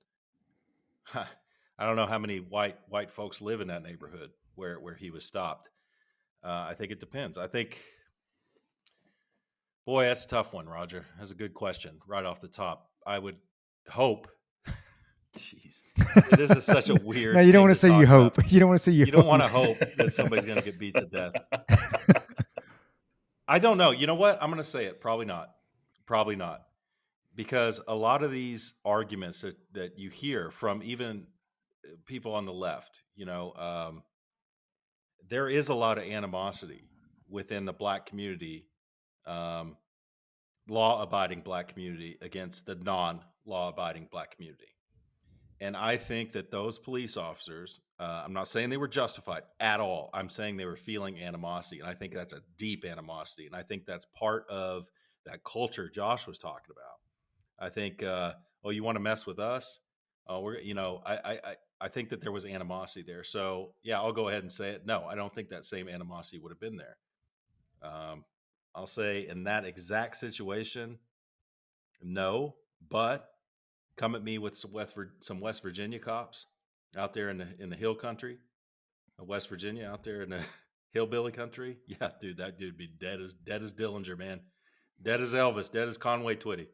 I don't know how many white folks live in that neighborhood where he was stopped. I think it depends. I think, boy, that's a tough one, Roger. That's a good question right off the top. I would hope. Jeez, this is such a weird. No, you don't want to say you hope. You don't want to say you. You don't want to hope that somebody's going to get beat to death. I don't know. You know what? I'm going to say it. Probably not. Probably not. Because a lot of these arguments that you hear from even people on the left, there is a lot of animosity within the black community, law-abiding black community against the non-law-abiding black community. And I think that those police officers, I'm not saying they were justified at all. I'm saying they were feeling animosity. And I think that's a deep animosity. And I think that's part of that culture Josh was talking about. I think, you want to mess with us? I think that there was animosity there. So yeah, I'll go ahead and say it. No, I don't think that same animosity would have been there. I'll say in that exact situation, no, but come at me with some West Virginia cops out there in the hill country, West Virginia out there in the hillbilly country. Yeah, dude, that dude would be dead as Dillinger, man. Dead as Elvis, dead as Conway Twitty.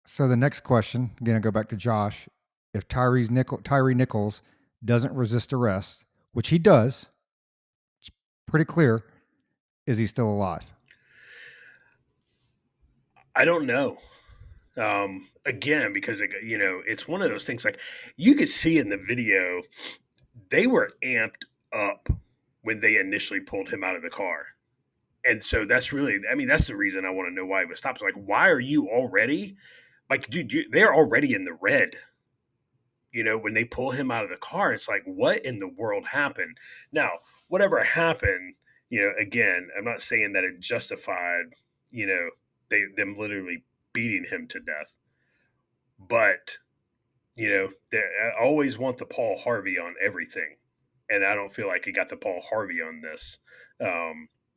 So the next question, again, I'll go back to Josh. If Tyre Nichols doesn't resist arrest, which he does, it's pretty clear, is he still alive? I don't know. Again, because it's one of those things. Like you could see in the video, they were amped up when they initially pulled him out of the car. And so that's really, I mean, that's the reason I want to know why he was stopped. Like, why are you already, like, dude, they're already in the red. When they pull him out of the car, it's like, what in the world happened? Now, whatever happened, again, I'm not saying that it justified, them literally beating him to death, but I always want the Paul Harvey on everything, and I don't feel like he got the Paul Harvey on this.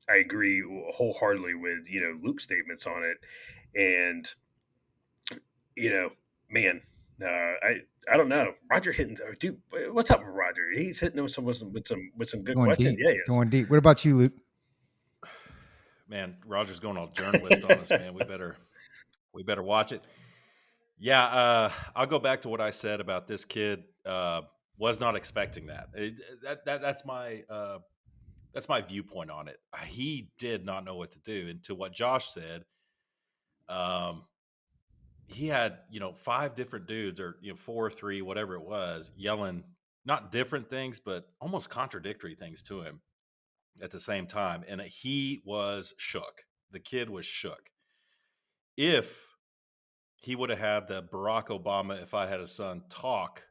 I agree wholeheartedly with Luke's statements on it, and man, I don't know. Roger hitting, dude. What's up with Roger? He's hitting with some good Going questions. deep, Yeah, he is. going deep. What about you, Luke? Man, Roger's going all journalist on us, man. We better watch it. Yeah, I'll go back to what I said about this kid. Was not expecting that. That's my viewpoint on it. He did not know what to do. And to what Josh said, he had 5 different dudes, or 4 or 3, whatever it was, yelling not different things, but almost contradictory things to him at the same time, and he was shook. The kid was shook. If he would have had the Barack Obama "if I had a son" talk,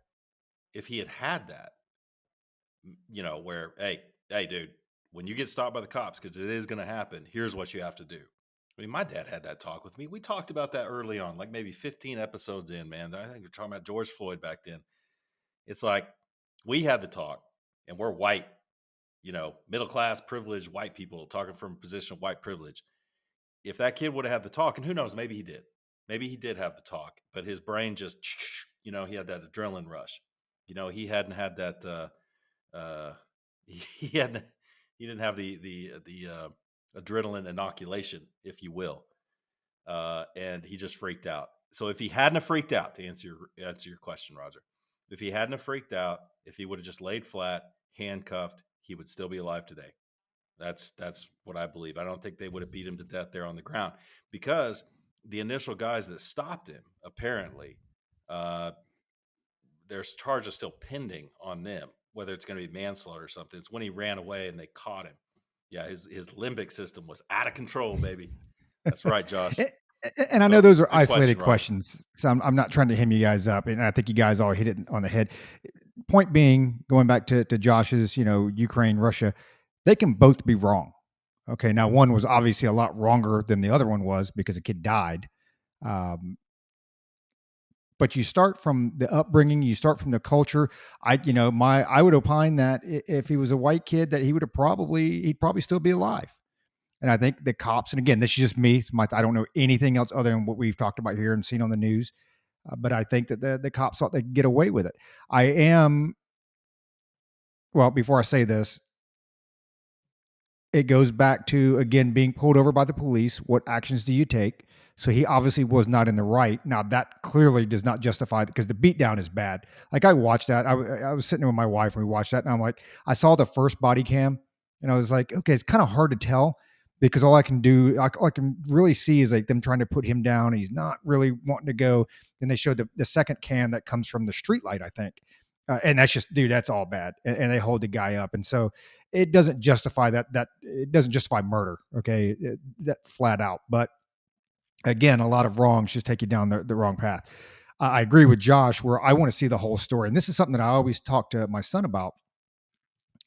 if he had that, where, hey, dude, when you get stopped by the cops, because it is going to happen, here's what you have to do. I mean, my dad had that talk with me. We talked about that early on, like maybe 15 episodes in, man. I think we're talking about George Floyd back then. It's like we had the talk, and we're white, middle-class, privileged white people talking from a position of white privilege. If that kid would have had the talk, and who knows, maybe he did. Maybe he did have the talk, but his brain just, he had that adrenaline rush. He hadn't had that. He hadn't. He didn't have the adrenaline inoculation, if you will, and he just freaked out. So if he hadn't have freaked out, to answer your question, Roger, if he hadn't have freaked out, if he would have just laid flat, handcuffed, he would still be alive today. That's what I believe. I don't think they would have beat him to death there on the ground, because the initial guys that stopped him, apparently, there's charges still pending on them, whether it's going to be manslaughter or something. It's when he ran away and they caught him. Yeah, his limbic system was out of control, baby. That's right, Josh. And I know those are isolated questions, so I'm not trying to hem you guys up, and I think you guys all hit it on the head. Point being, going back to Josh's, Ukraine, Russia, they can both be wrong. Okay, now one was obviously a lot wronger than the other one was because a kid died. But you start from the upbringing, you start from the culture. I would opine that if he was a white kid, that he'd probably still be alive. And I think the cops, and again, this is just me. I don't know anything else other than what we've talked about here and seen on the news. But I think that the cops thought they could get away with it. Well, before I say this, it goes back to, again, being pulled over by the police. What actions do you take? So he obviously was not in the right. Now, that clearly does not justify, because the beatdown is bad. Like, I watched that. I was sitting with my wife and we watched that, and I'm like, I saw the first body cam, and I was like, okay, it's kind of hard to tell, because all I can really see is like them trying to put him down, and he's not really wanting to go. Then they showed the second cam that comes from the street light, I think. And that's just, dude, that's all bad. And they hold the guy up. And so it doesn't justify that it doesn't justify murder. Okay. That flat out. But again, a lot of wrongs just take you down the wrong path. I agree with Josh, where I want to see the whole story. And this is something that I always talk to my son about,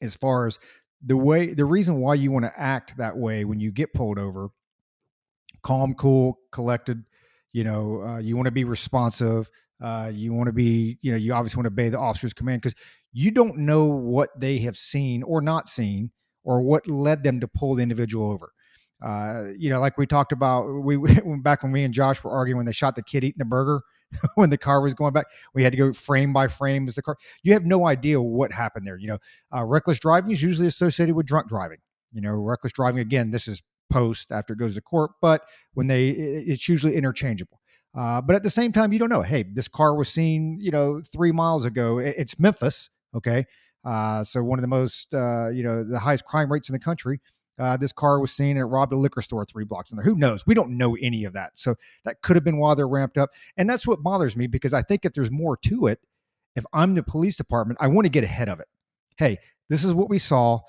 as far as the reason why you want to act that way when you get pulled over. Calm, cool, collected. You want to be responsive. You want to be, you obviously want to obey the officer's command, because you don't know what they have seen or not seen, or what led them to pull the individual over. Like we talked about, back when me and Josh were arguing when they shot the kid eating the burger when the car was going back, we had to go frame by frame as the car. You have no idea what happened there. Reckless driving is usually associated with drunk driving. Reckless driving, again, this is post after it goes to court, but it's usually interchangeable. But at the same time, you don't know. Hey, this car was seen, 3 miles ago. It's Memphis, okay. So one of the most, the highest crime rates in the country. This car was seen and it robbed a liquor store 3 blocks in there. Who knows? We don't know any of that. So that could have been why they're ramped up. And that's what bothers me, because I think if there's more to it, if I'm the police department, I want to get ahead of it. Hey, this is what we saw.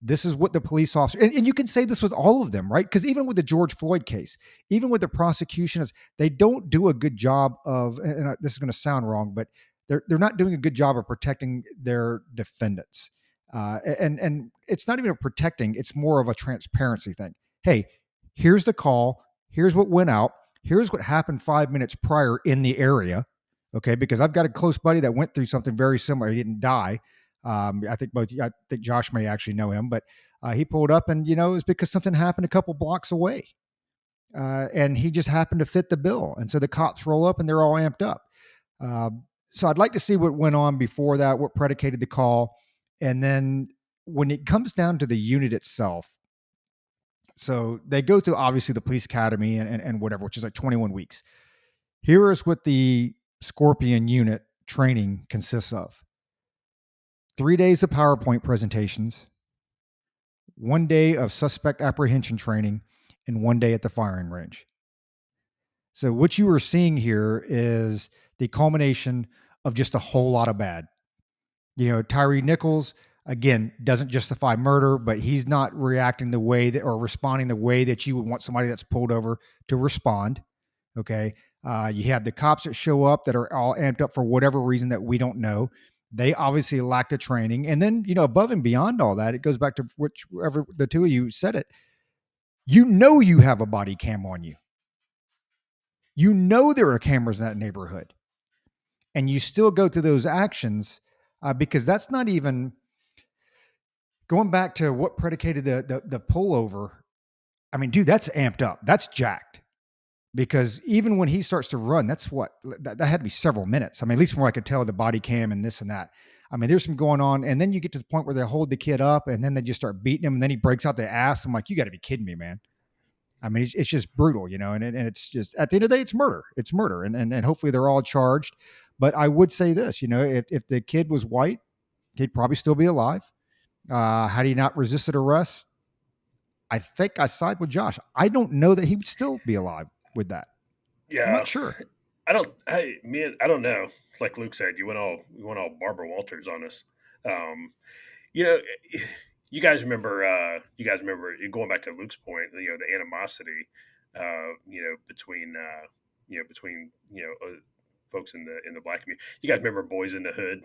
This is what the police officer, and you can say this with all of them, right? Because even with the George Floyd case, even with the prosecution, they don't do a good job of, and this is going to sound wrong, but they're not doing a good job of protecting their defendants. And it's not even a protecting; it's more of a transparency thing. Hey, here's the call. Here's what went out. Here's what happened 5 minutes prior in the area. Okay, because I've got a close buddy that went through something very similar. He didn't die. I think Josh may actually know him, but he pulled up, and it was because something happened a couple blocks away, and he just happened to fit the bill. And so the cops roll up, and they're all amped up. Uh, so I'd like to see what went on before that, what predicated the call, and then when it comes down to the unit itself. So they go through obviously the police academy and whatever, which is like 21 weeks. Here is what the Scorpion unit training consists of: 3 days of PowerPoint presentations, 1 day of suspect apprehension training, and 1 day at the firing range. So what you are seeing here is the culmination of just a whole lot of bad. Tyre Nichols, again, doesn't justify murder, but he's not reacting the way that, or responding the way that you would want somebody that's pulled over to respond. Okay. You have the cops that show up that are all amped up for whatever reason that we don't know. They obviously lack the training. And then, above and beyond all that, it goes back to whichever the two of you said it. You have a body cam on you. There are cameras in that neighborhood. And you still go through those actions because that's not even going back to what predicated the pullover. I mean, dude, that's amped up. That's jacked. Because even when he starts to run, that had to be several minutes. I mean, at least from what I could tell, the body cam and this and that. I mean, there's some going on. And then you get to the point where they hold the kid up and then they just start beating him. And then he breaks out the ass. I'm like, you got to be kidding me, man. I mean, it's just brutal, and it's just, at the end of the day, it's murder. It's murder. And hopefully they're all charged. But I would say this, if the kid was white, he'd probably still be alive. Had he not resisted arrest, I think I side with Josh. I don't know that he would still be alive with that. Yeah, I'm not sure. I don't know. It's like Luke said, you went all Barbara Walters on us. You know, you guys remember going back to Luke's point, the animosity, between folks in the black community. You guys remember Boys in the Hood?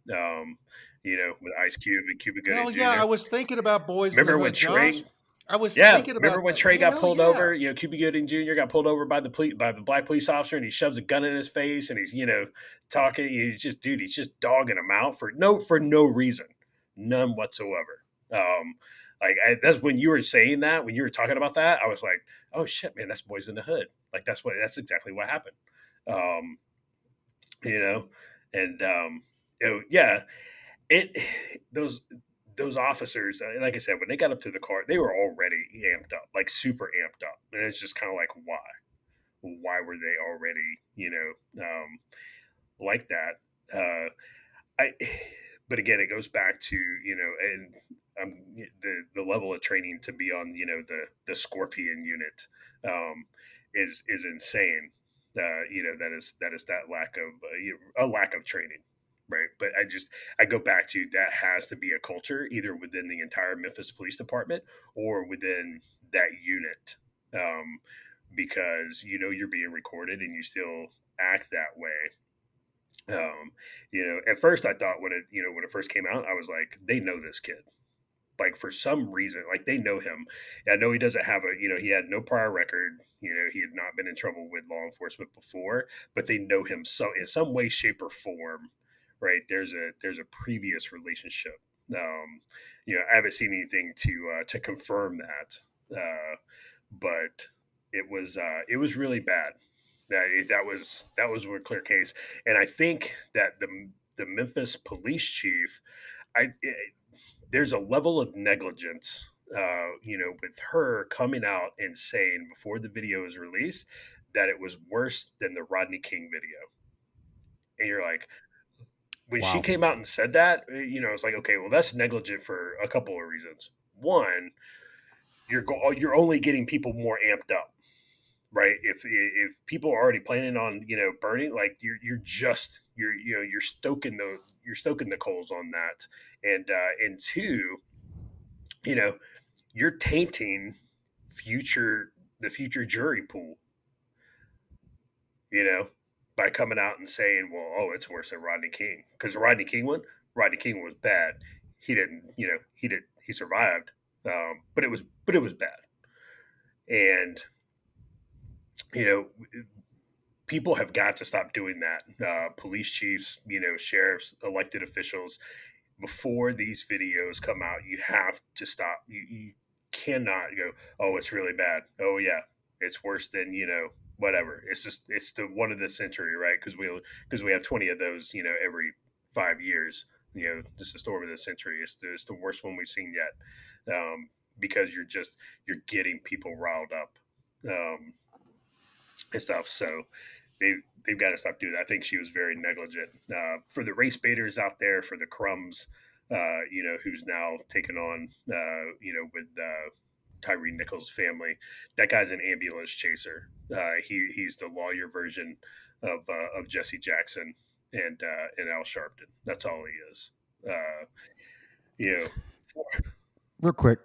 With Ice Cube and Cuba Gooding Hell Jr. yeah, I was thinking about Boys in the Remember when Hood, Josh. Trey? I was Yeah, thinking remember about when that. Trey got Hell pulled yeah. over? Cuba Gooding Jr. got pulled over by the black police officer, and he shoves a gun in his face, and he's talking. He's just dogging him out for no reason, none whatsoever. That's when you were saying that, when you were talking about that, I was like, oh shit, man, that's Boys in the Hood. Like that's exactly what happened. Um, and yeah, it those officers, like I said, when they got up to the car, they were already amped up, like super amped up, and it's just kind of like, why were they already, like that? I, but again, it goes back to and the level of training to be on the Scorpion unit is insane. That is that lack of a lack of training, right? But I go back to that has to be a culture either within the entire Memphis Police Department or within that unit, because you're being recorded and you still act that way. At first I thought when it first came out, I was like, they know this kid. Like for some reason, like they know him. I know he doesn't have he had no prior record. He had not been in trouble with law enforcement before, but they know him so in some way, shape, or form, right? There's a previous relationship. I haven't seen anything to confirm that, but it was really bad. That was a clear case, and I think that the Memphis police chief, there's a level of negligence, with her coming out and saying before the video was released that it was worse than the Rodney King video, and you're like, when she Wow. came out and said that, it's like, okay, well, that's negligent for a couple of reasons. One, you're only getting people more amped up, right? If people are already planning on burning, like you're stoking the coals on that, and two, you know you're tainting the future jury pool, you know, by coming out and saying, well, oh, it's worse than Rodney King, because Rodney King was bad. He didn't, he survived, but it was bad, and you know, people have got to stop doing that. Police chiefs, sheriffs, elected officials, before these videos come out, you have to stop. You cannot go, oh, it's really bad. Oh yeah, it's worse than whatever. It's the one of the century, right? Because we have 20 of those, every 5 years. Just the storm of the century. It's the worst one we've seen yet, because you're getting people riled up, and stuff. So they've got to stop doing that. I think she was very negligent. For the race baiters out there, for the crumbs, who's now taken on, with Tyre Nichols' family. That guy's an ambulance chaser. He's the lawyer version of Jesse Jackson and Al Sharpton. That's all he is. You know, Real quick,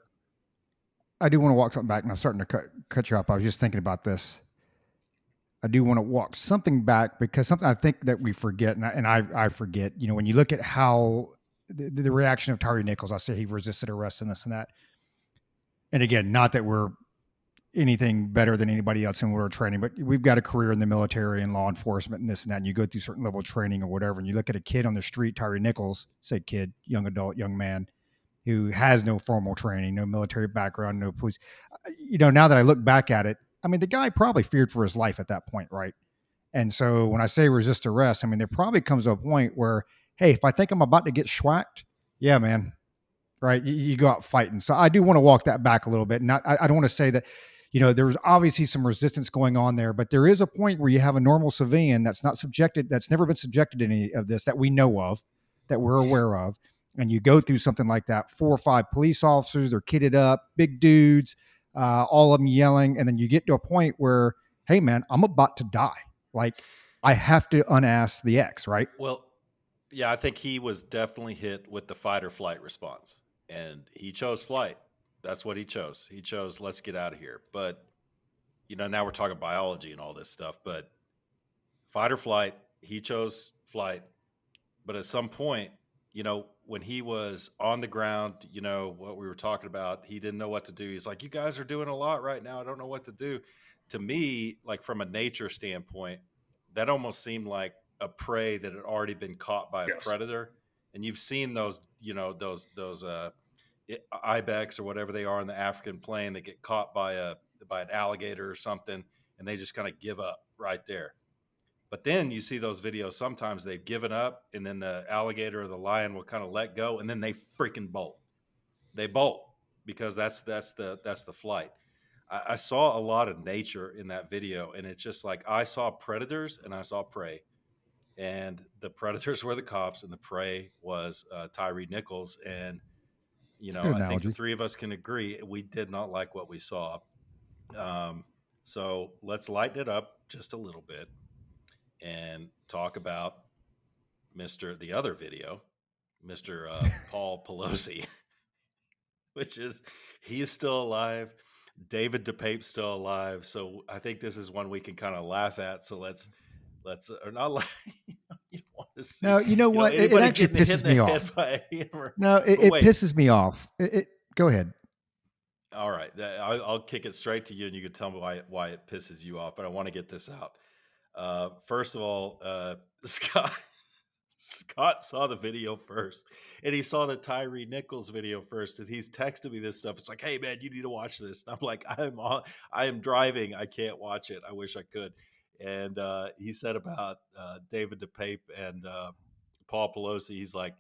I do want to walk something back, and I'm starting to cut you off. I was just thinking about this. I do want to walk something back because something I think that we forget, and I forget. When you look at how the reaction of Tyre Nichols, I say he resisted arrest and this and that. And again, not that we're anything better than anybody else in world training, but we've got a career in the military and law enforcement and this and that. And you go through certain level of training or whatever, and you look at a kid on the street, Tyre Nichols, say kid, young adult, young man, who has no formal training, no military background, no police. Now that I look back at it, I mean, the guy probably feared for his life at that point, right? And so when I say resist arrest, I mean, there probably comes to a point where, hey, if I think I'm about to get schwacked, yeah, man, right? You go out fighting. So I do want to walk that back a little bit. Not, I don't want to say that, there's obviously some resistance going on there, but there is a point where you have a normal civilian that's not subjected, that's never been subjected to any of this that we know of, that we're aware of. And you go through something like that, 4 or 5 police officers, they're kitted up, big dudes, all of them yelling. And then you get to a point where, hey, man, I'm about to die. Like, I have to unask the X, right? Well, yeah, I think he was definitely hit with the fight or flight response, and he chose flight. That's what he chose. He chose, let's get out of here. But, now we're talking biology and all this stuff, but fight or flight, he chose flight. But at some point, when he was on the ground, what we were talking about, he didn't know what to do. He's like, you guys are doing a lot right now. I don't know what to do. To me, like from a nature standpoint, that almost seemed like a prey that had already been caught by a yes. predator. And you've seen those, those ibex or whatever they are in the African plain that get caught by an alligator or something, and they just kind of give up right there. But then you see those videos, sometimes they've given up, and then the alligator or the lion will kind of let go, and then they freaking bolt. They bolt because that's the flight. I saw a lot of nature in that video, and it's just like I saw predators and I saw prey. And the predators were the cops, and the prey was Tyre Nichols. And I think the three of us can agree we did not like what we saw. So let's lighten it up just a little bit and talk about the other video, Mr. Paul Pelosi, which is, he is still alive. David DePape's still alive. So I think this is one we can kind of laugh at. So let's or not laugh. You don't want to see. No, you know what? It actually pisses me off. No, it pisses me off. Go ahead. All right. I'll kick it straight to you, and you can tell me why it pisses you off, but I want to get this out. First of all, Scott saw the video first, and he saw the Tyre Nichols video first, and he's texted me this stuff. It's like, hey man, you need to watch this. And I'm like, I am driving. I can't watch it. I wish I could. And he said about David DePape and Paul Pelosi, he's like,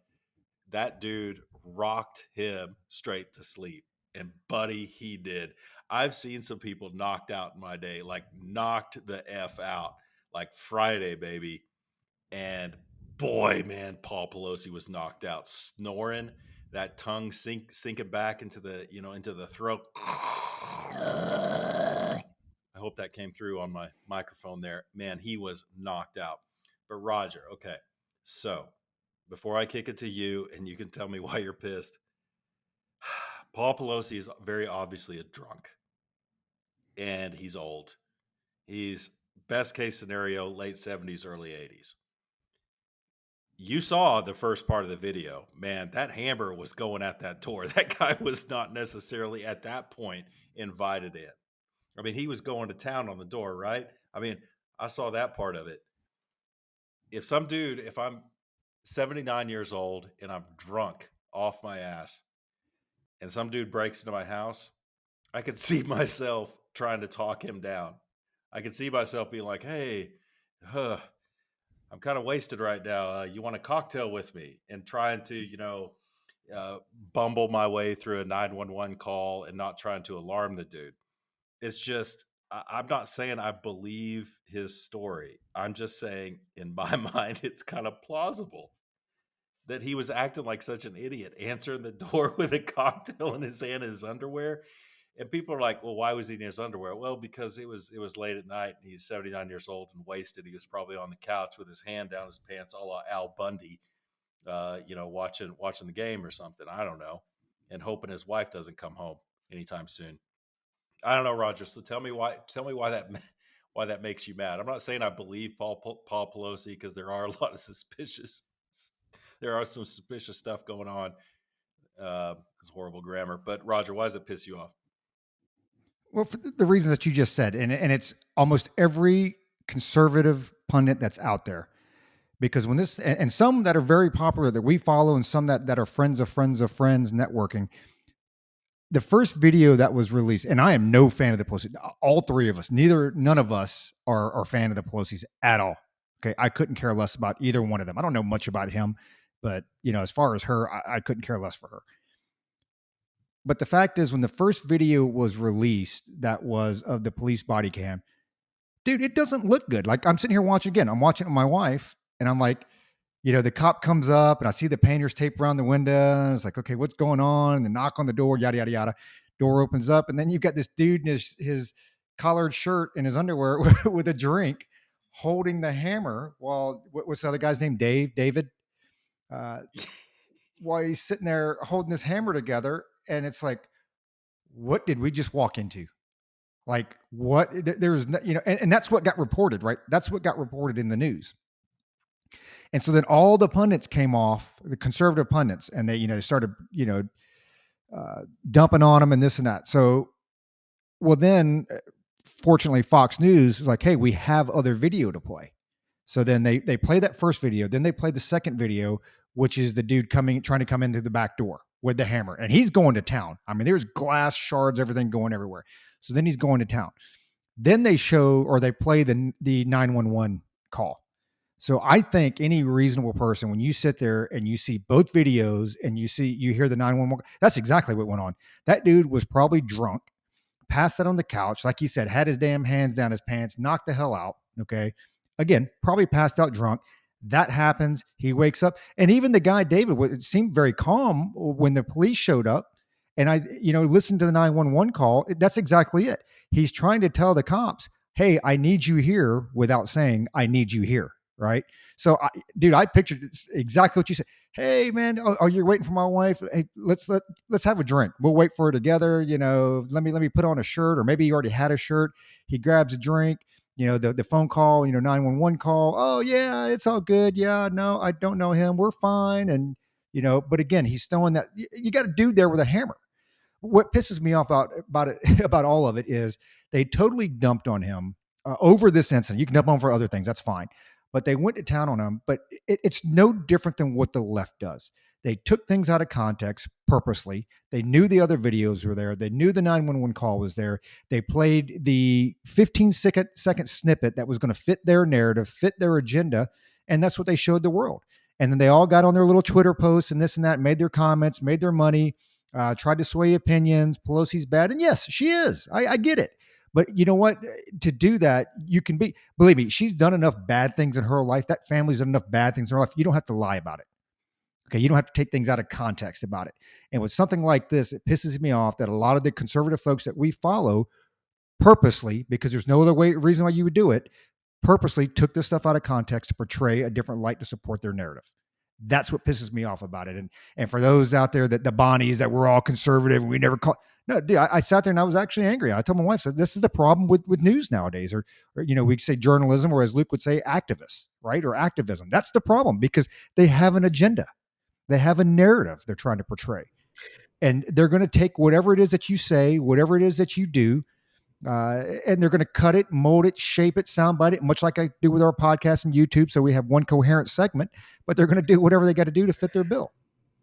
that dude rocked him straight to sleep. And buddy, he did. I've seen some people knocked out in my day, like knocked the F out, like Friday, baby. And boy, man, Paul Pelosi was knocked out, snoring, that tongue sinking back into the, into the throat. I hope that came through on my microphone there. Man, he was knocked out. But Roger, okay. So before I kick it to you and you can tell me why you're pissed, Paul Pelosi is very obviously a drunk and he's old. He's best case scenario, late 70s, early 80s. You saw the first part of the video. Man, that hammer was going at that door. That guy was not necessarily at that point invited in. I mean, he was going to town on the door, right? I mean, I saw that part of it. If I'm 79 years old and I'm drunk off my ass and some dude breaks into my house, I could see myself trying to talk him down. I could see myself being like, hey, I'm kind of wasted right now. You want a cocktail with me? And trying to, bumble my way through a 911 call and not trying to alarm the dude. It's just, I'm not saying I believe his story. I'm just saying, in my mind, it's kind of plausible that he was acting like such an idiot, answering the door with a cocktail in his hand and his underwear. And people are like, well, why was he in his underwear? Well, because it was late at night and he's 79 years old and wasted. He was probably on the couch with his hand down his pants, a la Al Bundy, watching the game or something. I don't know. And hoping his wife doesn't come home anytime soon. I don't know, Roger. So tell me why that makes you mad. I'm not saying I believe Paul Pelosi, because there are a lot of there are some suspicious stuff going on. It's horrible grammar. But Roger, why does it piss you off? Well, for the reasons that you just said, and it's almost every conservative pundit that's out there. Because when this, and some that are very popular that we follow, and some that are friends of friends of friends networking, the first video that was released, and I am no fan of the Pelosi. All three of us, none of us are fan of the Pelosi's at all. Okay, I couldn't care less about either one of them. I don't know much about him, but as far as her, I couldn't care less for her. But the fact is, when the first video was released, that was of the police body cam, dude, it doesn't look good. Like, I'm sitting here watching again. I'm watching it with my wife, and I'm like, the cop comes up, and I see the painter's tape around the window. And it's like, okay, what's going on? And the knock on the door, yada, yada, yada. Door opens up, and then you've got this dude in his collared shirt and his underwear with a drink, holding the hammer while, what's the other guy's name? David? While he's sitting there holding this hammer together. And it's like, what did we just walk into? Like, what? There's, and that's what got reported, right? That's what got reported in the news. And so then all the pundits came off, the conservative pundits, and they started, dumping on them and this and that. So, well, then fortunately, Fox News was like, hey, we have other video to play. So then they play that first video. Then they play the second video, which is the dude trying to come in through the back door with the hammer. And he's going to town. I mean, there's glass shards, everything going everywhere. So then he's going to town. Then they play the 911 call. So I think any reasonable person, when you sit there and you see both videos and you hear the 911, that's exactly what went on. That dude was probably drunk, passed out on the couch, like he said, had his damn hands down his pants, knocked the hell out. Okay. Again, probably passed out drunk. That happens. He wakes up. And even the guy, David, seemed very calm when the police showed up. And I, listened to the 911 call. That's exactly it. He's trying to tell the cops, hey, I need you here, without saying, I need you here. Right. So, I pictured exactly what you said. Hey, man, are you waiting for my wife? Hey, let's have a drink. We'll wait for her together. Let me put on a shirt, or maybe he already had a shirt. He grabs a drink. The phone call, 911 call. Oh yeah, it's all good. Yeah, no, I don't know him. We're fine. And, but again, he's throwing that, you got a dude there with a hammer. What pisses me off about it, about all of it, is they totally dumped on him over this incident. You can dump on him for other things. That's fine. But they went to town on him. But it's no different than what the left does. They took things out of context purposely. They knew the other videos were there. They knew the 911 call was there. They played the 15-second snippet that was going to fit their narrative, fit their agenda, and that's what they showed the world. And then they all got on their little Twitter posts and this and that, made their comments, made their money, tried to sway opinions. Pelosi's bad. And yes, she is. I get it. But you know what? To do that, believe me, she's done enough bad things in her life. That family's done enough bad things in her life. You don't have to lie about it. Okay, you don't have to take things out of context about it. And with something like this, it pisses me off that a lot of the conservative folks that we follow purposely, because there's no other reason why you would do it, purposely took this stuff out of context to portray a different light to support their narrative. That's what pisses me off about it. And for those out there that the Bonnies that we're all conservative and we never call, no, dude, I sat there and I was actually angry. I told my wife, said, this is the problem with news nowadays, or we say journalism, or as Luke would say, activists, right? Or activism. That's the problem, because they have an agenda. They have a narrative they're trying to portray. And they're going to take whatever it is that you say, whatever it is that you do, and they're going to cut it, mold it, shape it, soundbite it, much like I do with our podcast and YouTube. So we have one coherent segment, but they're going to do whatever they got to do to fit their bill.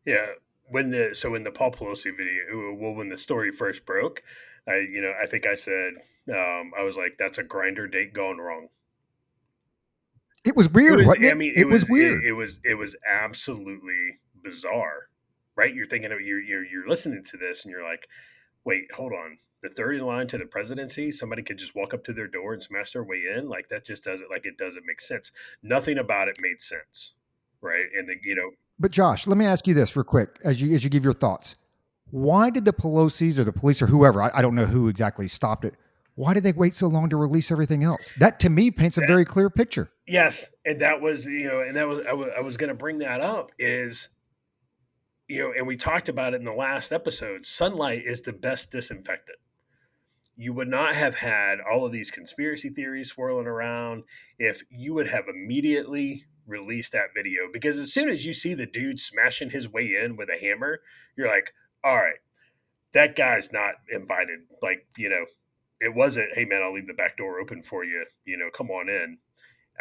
Yeah. In the Paul Pelosi video, well, when the story first broke, I think I said, I was like, that's a grinder date gone wrong. It was weird, wasn't it? I mean, it was weird. It was absolutely bizarre, right? You're thinking of you're listening to this and you're like, wait, hold on. The third in line to the presidency, somebody could just walk up to their door and smash their way in. Like that just doesn't it doesn't make sense. Nothing about it made sense, right? And But Josh, let me ask you this real quick as you give your thoughts. Why did the Pelosi's or the police or whoever, I don't know who exactly stopped it, why did they wait so long to release everything else? That to me paints a very clear picture. Yes, and that was I was going to bring that up is and we talked about it in the last episode. Sunlight is the best disinfectant. You would not have had all of these conspiracy theories swirling around if you would have immediately released that video, because as soon as you see the dude smashing his way in with a hammer, you're like, all right, that guy's not invited. Like, it wasn't, hey man, I'll leave the back door open for you, come on in.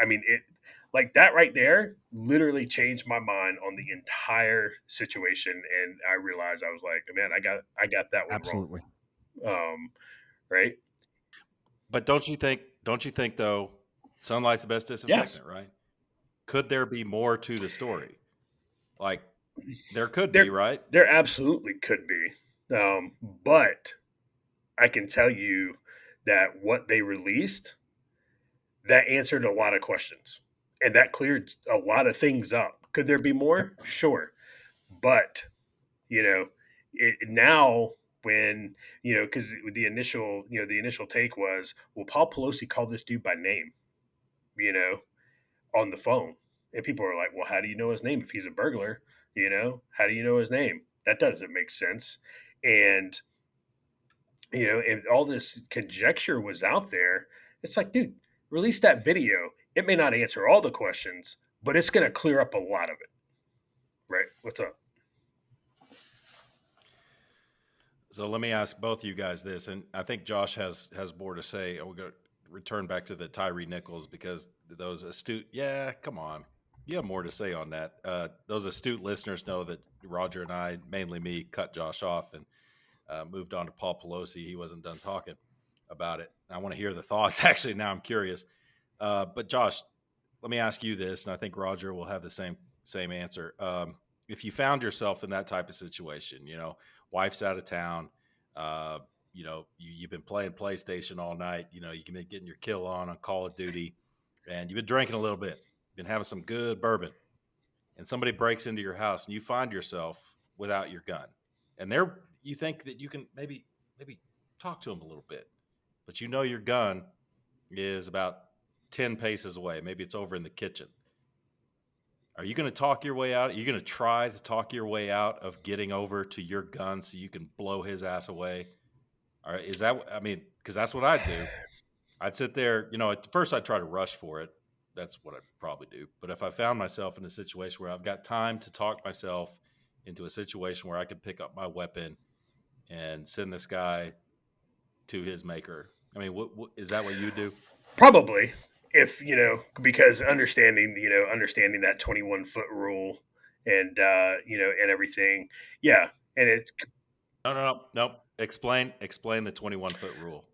I mean, it like that right there literally changed my mind on the entire situation. And I realized, I was like, man, I got that one Absolutely wrong. Right. But don't you think though, sunlight's the best disinfectant, Yes. right? Could there be more to the story? Like there could be, right? There absolutely could be. But I can tell you that what they released, that answered a lot of questions and that cleared a lot of things up. Could there be more? Sure. But, now when, because the initial take was, well, Paul Pelosi called this dude by name, on the phone. And people are like, well, how do you know his name if he's a burglar? How do you know his name? That doesn't make sense. And, and all this conjecture was out there. It's like, dude, release that video. It may not answer all the questions, but it's going to clear up a lot of it. Right? What's up? So let me ask both of you guys this, and I think Josh has more to say. We're going to return back to the Tyre Nichols, because those astute, come on, you have more to say on that. Those astute listeners know that Roger and I, mainly me, cut Josh off and moved on to Paul Pelosi. He wasn't done talking about it. I want to hear the thoughts. Actually, now I'm curious. But Josh, let me ask you this, and I think Roger will have the same answer. If you found yourself in that type of situation, wife's out of town, you've been playing PlayStation all night, you've been getting your kill on Call of Duty, and you've been drinking a little bit, been having some good bourbon, and somebody breaks into your house and you find yourself without your gun, and you think that you can maybe talk to them a little bit, but your gun is about 10 paces away. Maybe it's over in the kitchen. Are you going to talk your way out? Are you going to try to talk your way out of getting over to your gun so you can blow his ass away? Or because that's what I'd do. I'd sit there, at first I'd try to rush for it. That's what I'd probably do. But if I found myself in a situation where I've got time to talk myself into a situation where I could pick up my weapon and send this guy to his maker, what is that what you do? Probably. If because understanding that 21-foot rule and and everything, yeah, and it's no. Explain the 21-foot rule,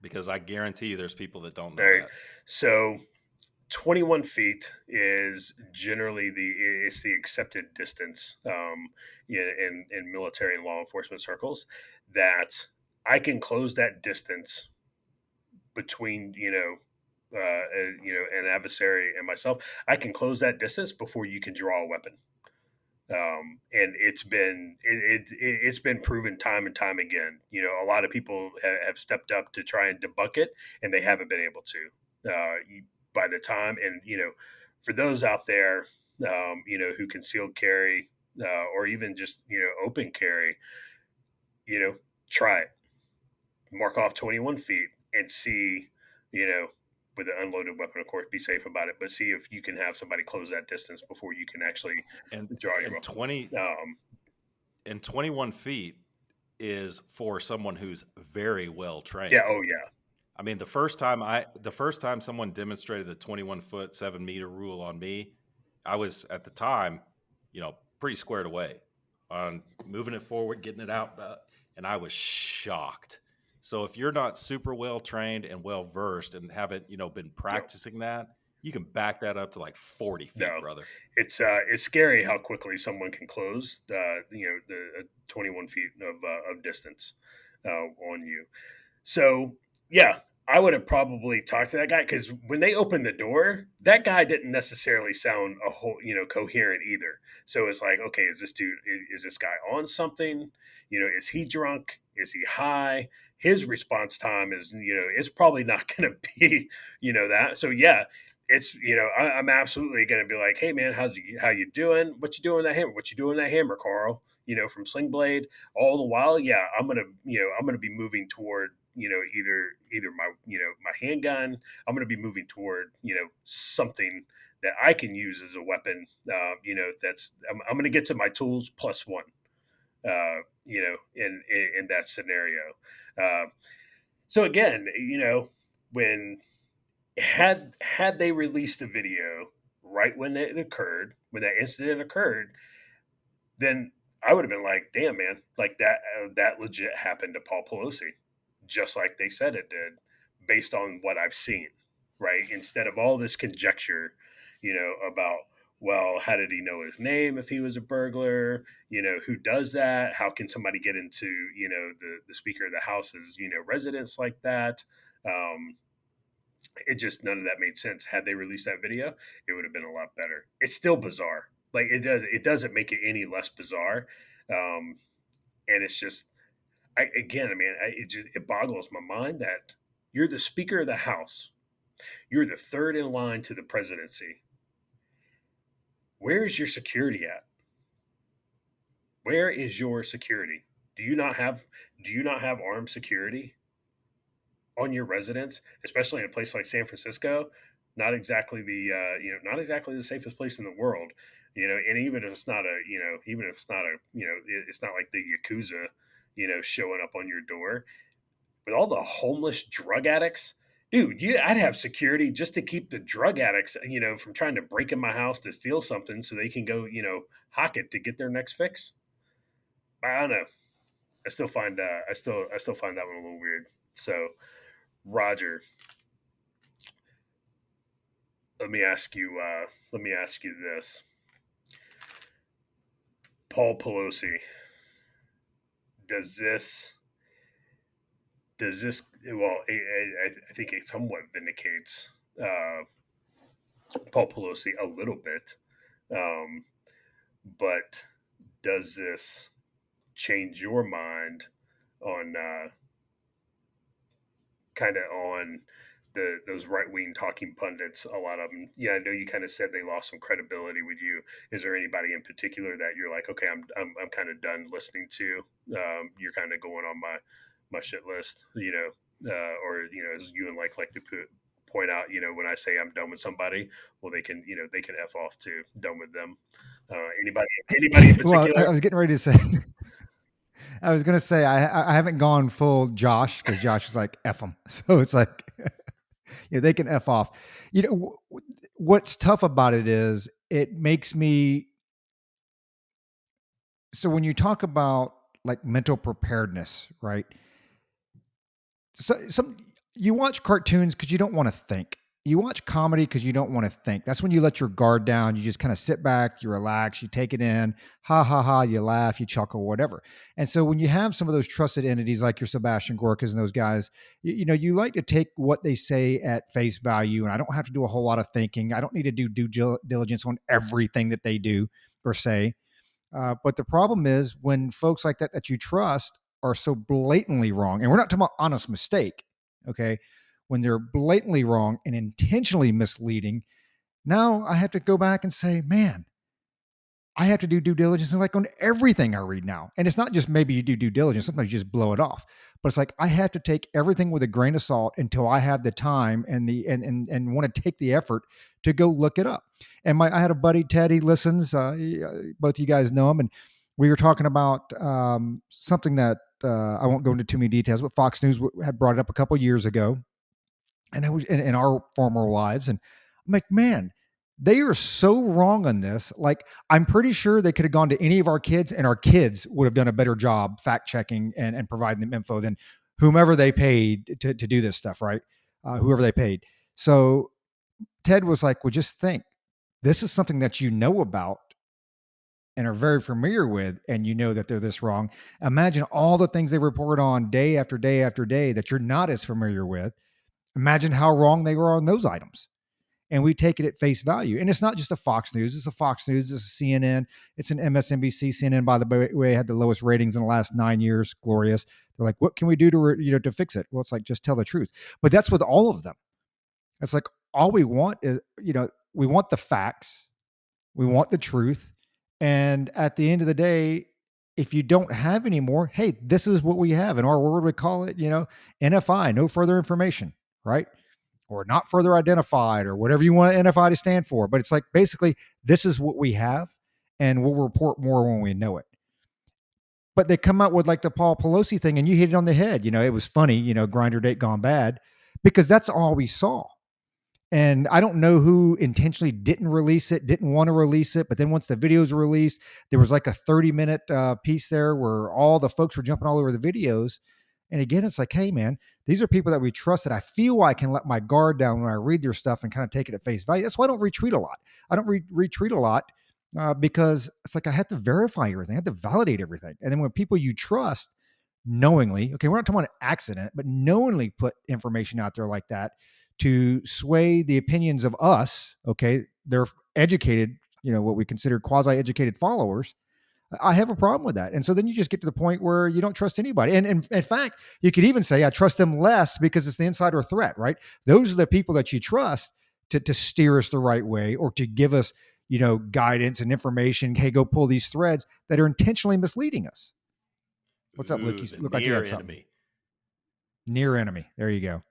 because I guarantee you there's people that don't know that. So 21 feet is generally the accepted distance in military and law enforcement circles, that I can close that distance between an adversary and myself. I can close that distance before you can draw a weapon. And it's been proven time and time again. A lot of people have stepped up to try and debunk it, and they haven't been able to. By the time, and for those out there, who concealed carry or even just open carry, try it. Mark off 21 feet and see, with an unloaded weapon, of course, be safe about it, but see if you can have somebody close that distance before you can actually and draw your and weapon. 21 feet is for someone who's very well trained. Yeah. Oh yeah. I mean, the first time someone demonstrated the 21-foot, 7-meter rule on me, I was at the time, pretty squared away on moving it forward, getting it out, and I was shocked. So if you're not super well trained and well versed and haven't, been practicing that, you can back that up to like 40 feet, brother. It's scary how quickly someone can close the 21 feet of distance on you. So yeah, I would have probably talked to that guy, because when they opened the door, that guy didn't necessarily sound a whole coherent either. So it's like, okay, is this guy on something? Is he drunk? Is he high? His response time is it's probably not going to be that. So yeah, it's I'm absolutely going to be like, hey man, how you doing? What you doing that hammer? What you doing that hammer, Carl? From Sling Blade. All the while, yeah, I'm gonna be moving toward either my my handgun. I'm going to be moving toward something that I can use as a weapon. That's I'm going to get to my tools plus one. In that scenario. So again, when had they released the video right when it occurred, when that incident occurred, then I would have been like, damn, man, like that legit happened to Paul Pelosi, just like they said it did, based on what I've seen, right? Instead of all this conjecture, about, well, how did he know his name if he was a burglar? Who does that? How can somebody get into, the Speaker of the House's, residence like that? It just, none of that made sense. Had they released that video, it would have been a lot better. It's still bizarre. Like it doesn't make it any less bizarre. And it's just, it boggles my mind that you're the Speaker of the House. You're the third in line to the presidency. Where is your security at? Where is your security? Do you not have armed security on your residence, especially in a place like San Francisco? Not exactly the safest place in the world. And even if it's not it's not like the Yakuza, showing up on your door. With all the homeless drug addicts, dude, I'd have security just to keep the drug addicts, from trying to break in my house to steal something so they can go, hock it to get their next fix. I don't know. I still find that one a little weird. So, Roger, let me ask you this. Paul Pelosi, does this well, I think it somewhat vindicates Paul Pelosi a little bit, but does this change your mind on kind of on those right-wing talking pundits? A lot of them, yeah, I know you kind of said they lost some credibility with you. Is there anybody in particular that you're like, okay, I'm kind of done listening to? You're kind of going on my shit list, or as you and like to point out, when I say I'm done with somebody, well, they can F off too. Done with them. Anybody in particular? Well, I was getting ready to say, I was going to say, I haven't gone full Josh, because Josh is like, F them. So it's like, they can F off. What's tough about it is it makes me, so when you talk about like mental preparedness, right? So you watch cartoons because you don't want to think. You watch comedy because you don't want to think. That's when you let your guard down. You just kind of sit back, you relax, you take it in, ha ha ha, you laugh, you chuckle, whatever. And so when you have some of those trusted entities like your Sebastian Gorkas and those guys, you like to take what they say at face value. And I don't have to do a whole lot of thinking. I don't need to do due diligence on everything that they do or say. But the problem is when folks like that you trust are so blatantly wrong, and we're not talking about honest mistake, okay? When they're blatantly wrong and intentionally misleading, now I have to go back and say, man, I have to do due diligence and like on everything I read now. And it's not just maybe you do due diligence, sometimes you just blow it off. But it's like I have to take everything with a grain of salt until I have the time and the and want to take the effort to go look it up. And I had a buddy, Ted, he listens, both of you guys know him, and we were talking about something that I won't go into too many details, but Fox News had brought it up a couple years ago, and it was in our former lives. And I'm like, man, they are so wrong on this. Like, I'm pretty sure they could have gone to any of our kids, and our kids would have done a better job fact checking and providing them info than whomever they paid to do this stuff, right? Whoever they paid. So Ted was like, well, just think, this is something that you know about and are very familiar with, and you know that they're this wrong. Imagine all the things they report on day after day after day that you're not as familiar with. Imagine how wrong they were on those items. And we take it at face value. And it's not just a Fox News. It's a Fox News. It's a CNN. It's an MSNBC. CNN, by the way, had the lowest ratings in the last 9 years. Glorious. They're like, what can we do to fix it? Well, it's like, just tell the truth. But that's with all of them. It's like, all we want is, we want the facts. We want the truth. And at the end of the day, if you don't have any more, hey, this is what we have. In our word, we call it, NFI, no further information, right? Or not further identified, or whatever you want NFI to stand for. But it's like, basically, this is what we have, and we'll report more when we know it. But they come out with like the Paul Pelosi thing, and you hit it on the head. It was funny, grinder date gone bad, because that's all we saw. And I don't know who intentionally didn't release it, didn't want to release it. But then once the videos were released, there was like a 30-minute piece there where all the folks were jumping all over the videos. And again, it's like, hey, man, these are people that we trust, that I feel I can let my guard down when I read their stuff and kind of take it at face value. That's why I don't retweet a lot. I don't retweet a lot because it's like I have to verify everything. I have to validate everything. And then when people you trust knowingly, okay, we're not talking about an accident, but knowingly put information out there like that to sway the opinions of us, okay, they're educated, what we consider quasi-educated followers. I have a problem with that. And so then you just get to the point where you don't trust anybody. And in fact, you could even say I trust them less because it's the insider threat, right? Those are the people that you trust to steer us the right way, or to give us, guidance and information. Hey, go pull these threads that are intentionally misleading us. What's up, Luke? You look like you had something. Enemy. Near enemy. There you go.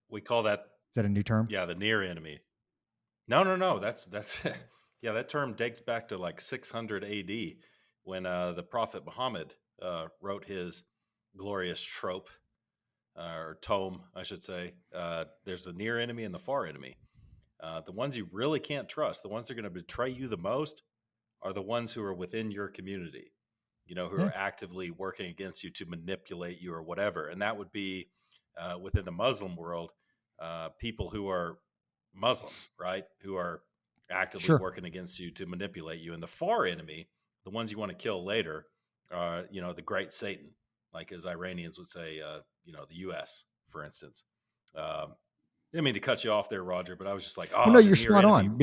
We call that. Is that a new term? Yeah, the near enemy. No. That's yeah. That term dates back to like 600 A.D. when the Prophet Muhammad wrote his glorious trope or tome, I should say. There's the near enemy and the far enemy. The ones you really can't trust, the ones that are going to betray you the most, are the ones who are within your community. Who are actively working against you to manipulate you or whatever. And that would be within the Muslim world, people who are Muslims, right? Who are actively working against you to manipulate you. And the far enemy, the ones you want to kill later, are, the great Satan, like as Iranians would say, the U.S., for instance. Didn't mean to cut you off there, Roger, but I was just like, no, you're spot on.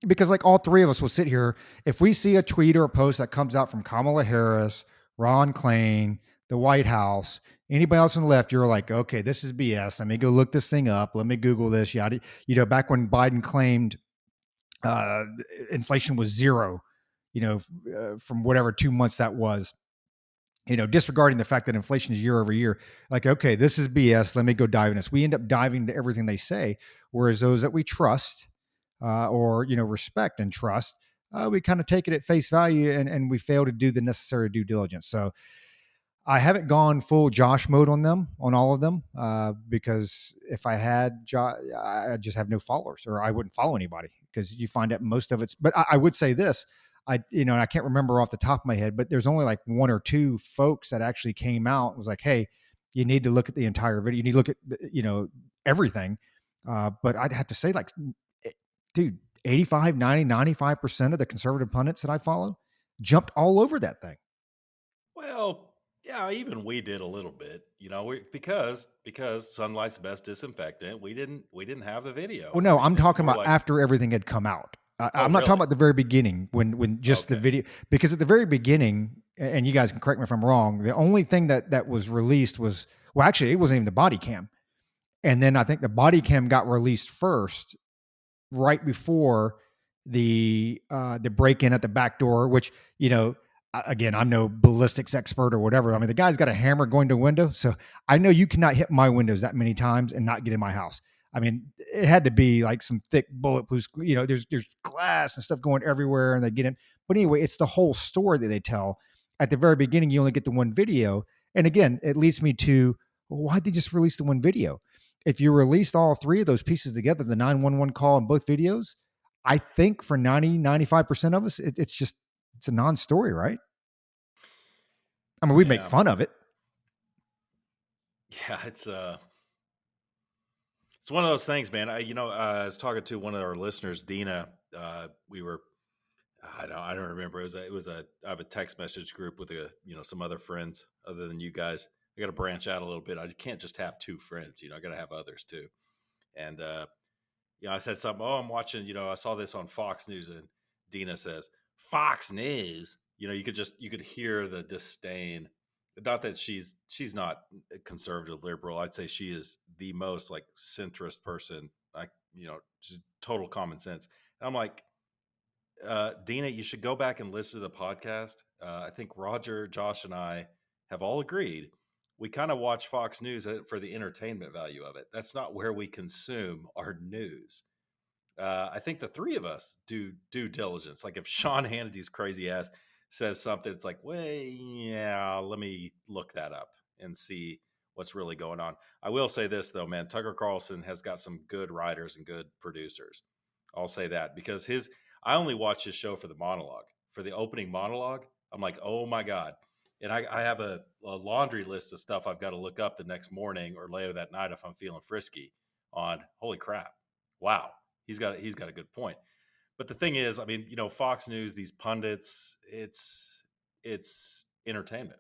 Because like all three of us will sit here, if we see a tweet or a post that comes out from Kamala Harris, Ron Klain, the White House, anybody else on the left, you're like, okay, this is BS. Let me go look this thing up. Let me Google this. Yada. Back when Biden claimed inflation was zero, from whatever 2 months that was, disregarding the fact that inflation is year over year, like, okay, this is BS. Let me go dive in this. We end up diving into everything they say. Whereas those that we trust, or respect and trust, we kind of take it at face value, and we fail to do the necessary due diligence. So I haven't gone full Josh mode on all of them, because if I had, I just have no followers, or I wouldn't follow anybody, because you find out most of it's. But I would say this, I can't remember off the top of my head, but there's only like one or two folks that actually came out and was like, hey, you need to look at the entire video. You need to look at everything. But I'd have to say, like, dude, 85, 90, 95% of the conservative pundits that I follow jumped all over that thing. Well, yeah, even we did a little bit, because sunlight's the best disinfectant. We didn't have the video. Well, no, I'm talking about like, after everything had come out. I'm not really? talking about the very beginning when just the Okay. video, because at the very beginning, and you guys can correct me if I'm wrong, the only thing that was released was, well, actually, it wasn't even the body cam. And then I think the body cam got released first, right before the break in at the back door, which, again, I'm no ballistics expert or whatever. I mean, the guy's got a hammer going to a window, so I know you cannot hit my windows that many times and not get in my house. I mean, it had to be like some thick bulletproof, there's glass and stuff going everywhere and they get in. But anyway, it's the whole story that they tell. At the very beginning, you only get the one video. And again, it leads me to, well, why'd they just release the one video? If you released all three of those pieces together, the 911 call and both videos, I think for 95% of us, it's a non-story, right? I mean, we make Yeah. fun of it. Yeah. It's one of those things, man. I was talking to one of our listeners, Dina. We were, I don't remember. I have a text message group with some other friends other than you guys. I got to branch out a little bit. I can't just have two friends. I got to have others too. And I said something. Oh, I'm watching. I saw this on Fox News, and Dina says, "Fox News." You could hear the disdain. Not that she's not a conservative liberal. I'd say she is the most like centrist person. Like just total common sense. And I'm like, Dina, you should go back and listen to the podcast. I think Roger, Josh, and I have all agreed we kind of watch Fox News for the entertainment value of it. That's not where we consume our news. I think the three of us do due diligence. Like if Sean Hannity's crazy ass says something, it's like, well, yeah, let me look that up and see what's really going on. I will say this though, man, Tucker Carlson has got some good writers and good producers. I'll say that because I only watch his show for the monologue, for the opening monologue. I'm like, oh my God. And I have a laundry list of stuff I've got to look up the next morning or later that night if I'm feeling frisky on holy crap. Wow. He's got a good point. But the thing is, I mean, Fox News, these pundits, it's entertainment.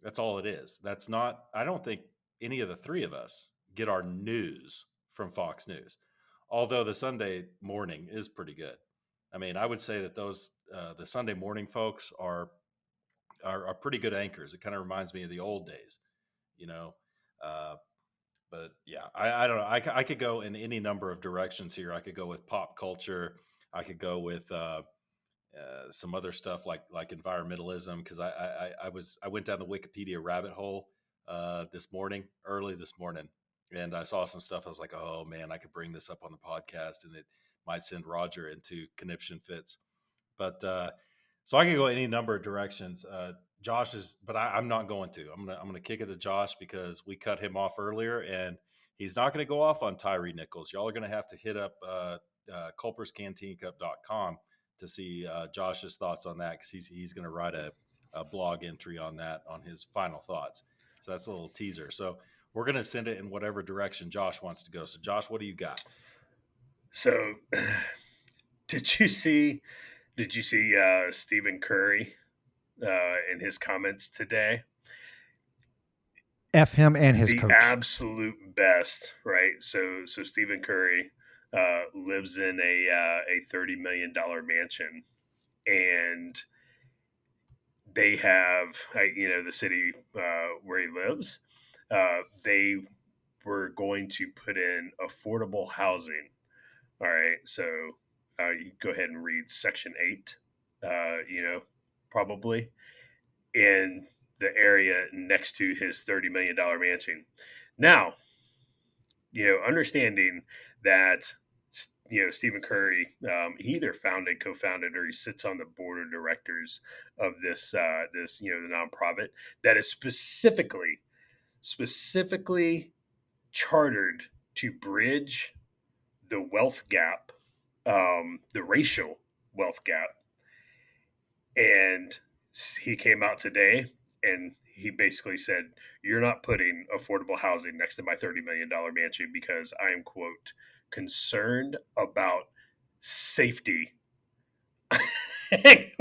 That's all it is. That's not, I don't think any of the three of us get our news from Fox News. Although the Sunday morning is pretty good. I mean, I would say that those the Sunday morning folks are pretty good anchors. It kind of reminds me of the old days, you know. Uh, but yeah, I don't know. I could go in any number of directions here. I could go with pop culture. I could go with some other stuff like environmentalism because I went down the Wikipedia rabbit hole early this morning, and I saw some stuff. I was like, oh man, I could bring this up on the podcast, and it might send Roger into conniption fits. But so I could go any number of directions. Josh is, but I'm not going to. I'm gonna kick it to Josh because we cut him off earlier, and he's not going to go off on Tyre Nichols. Y'all are going to have to hit up culperscanteencup.com to see Josh's thoughts on that because he's going to write a blog entry on that on his final thoughts. So that's a little teaser. So we're going to send it in whatever direction Josh wants to go. So Josh, what do you got? So, did you see Stephen Curry in his comments today? F him and his The coach. absolute best, right? So Stephen Curry lives in a $30 million mansion, and they have, the city where he lives. They were going to put in affordable housing. All right, so you go ahead and read Section 8. Probably in the area next to his $30 million mansion. Now, understanding that, Stephen Curry, he either founded, co-founded, or he sits on the board of directors of this, the nonprofit that is specifically chartered to bridge the wealth gap, the racial wealth gap. And he came out today and he basically said, "You're not putting affordable housing next to my $30 million mansion because I am, quote, concerned about safety." And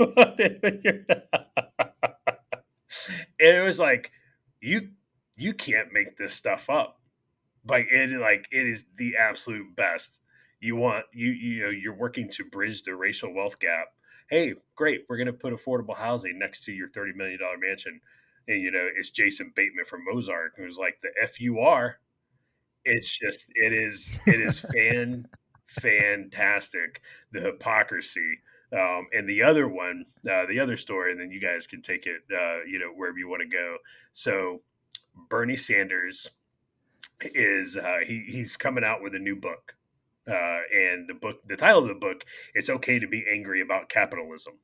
it was like, you can't make this stuff up. Like it is the absolute best. you're working to bridge the racial wealth gap. Hey, great, we're going to put affordable housing next to your $30 million mansion, and it's Jason Bateman from Mozart who's like the FUR. It's just it is fantastic, the hypocrisy. And the other one, the other story, and then you guys can take it, wherever you want to go. So Bernie Sanders is he's coming out with a new book, and the title of the book, "It's Okay to Be Angry About Capitalism,"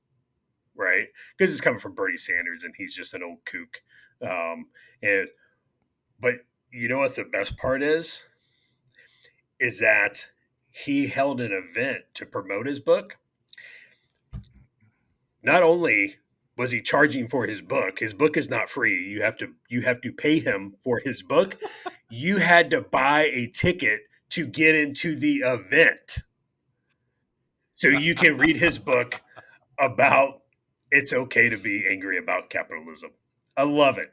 right? Because it's coming from Bernie Sanders, and he's just an old kook. And but you know what the best part is that he held an event to promote his book. Not only was he charging for his book is not free. You have to pay him for his book. You had to buy a ticket to get into the event so you can read his book about it's okay to be angry about capitalism. I love it.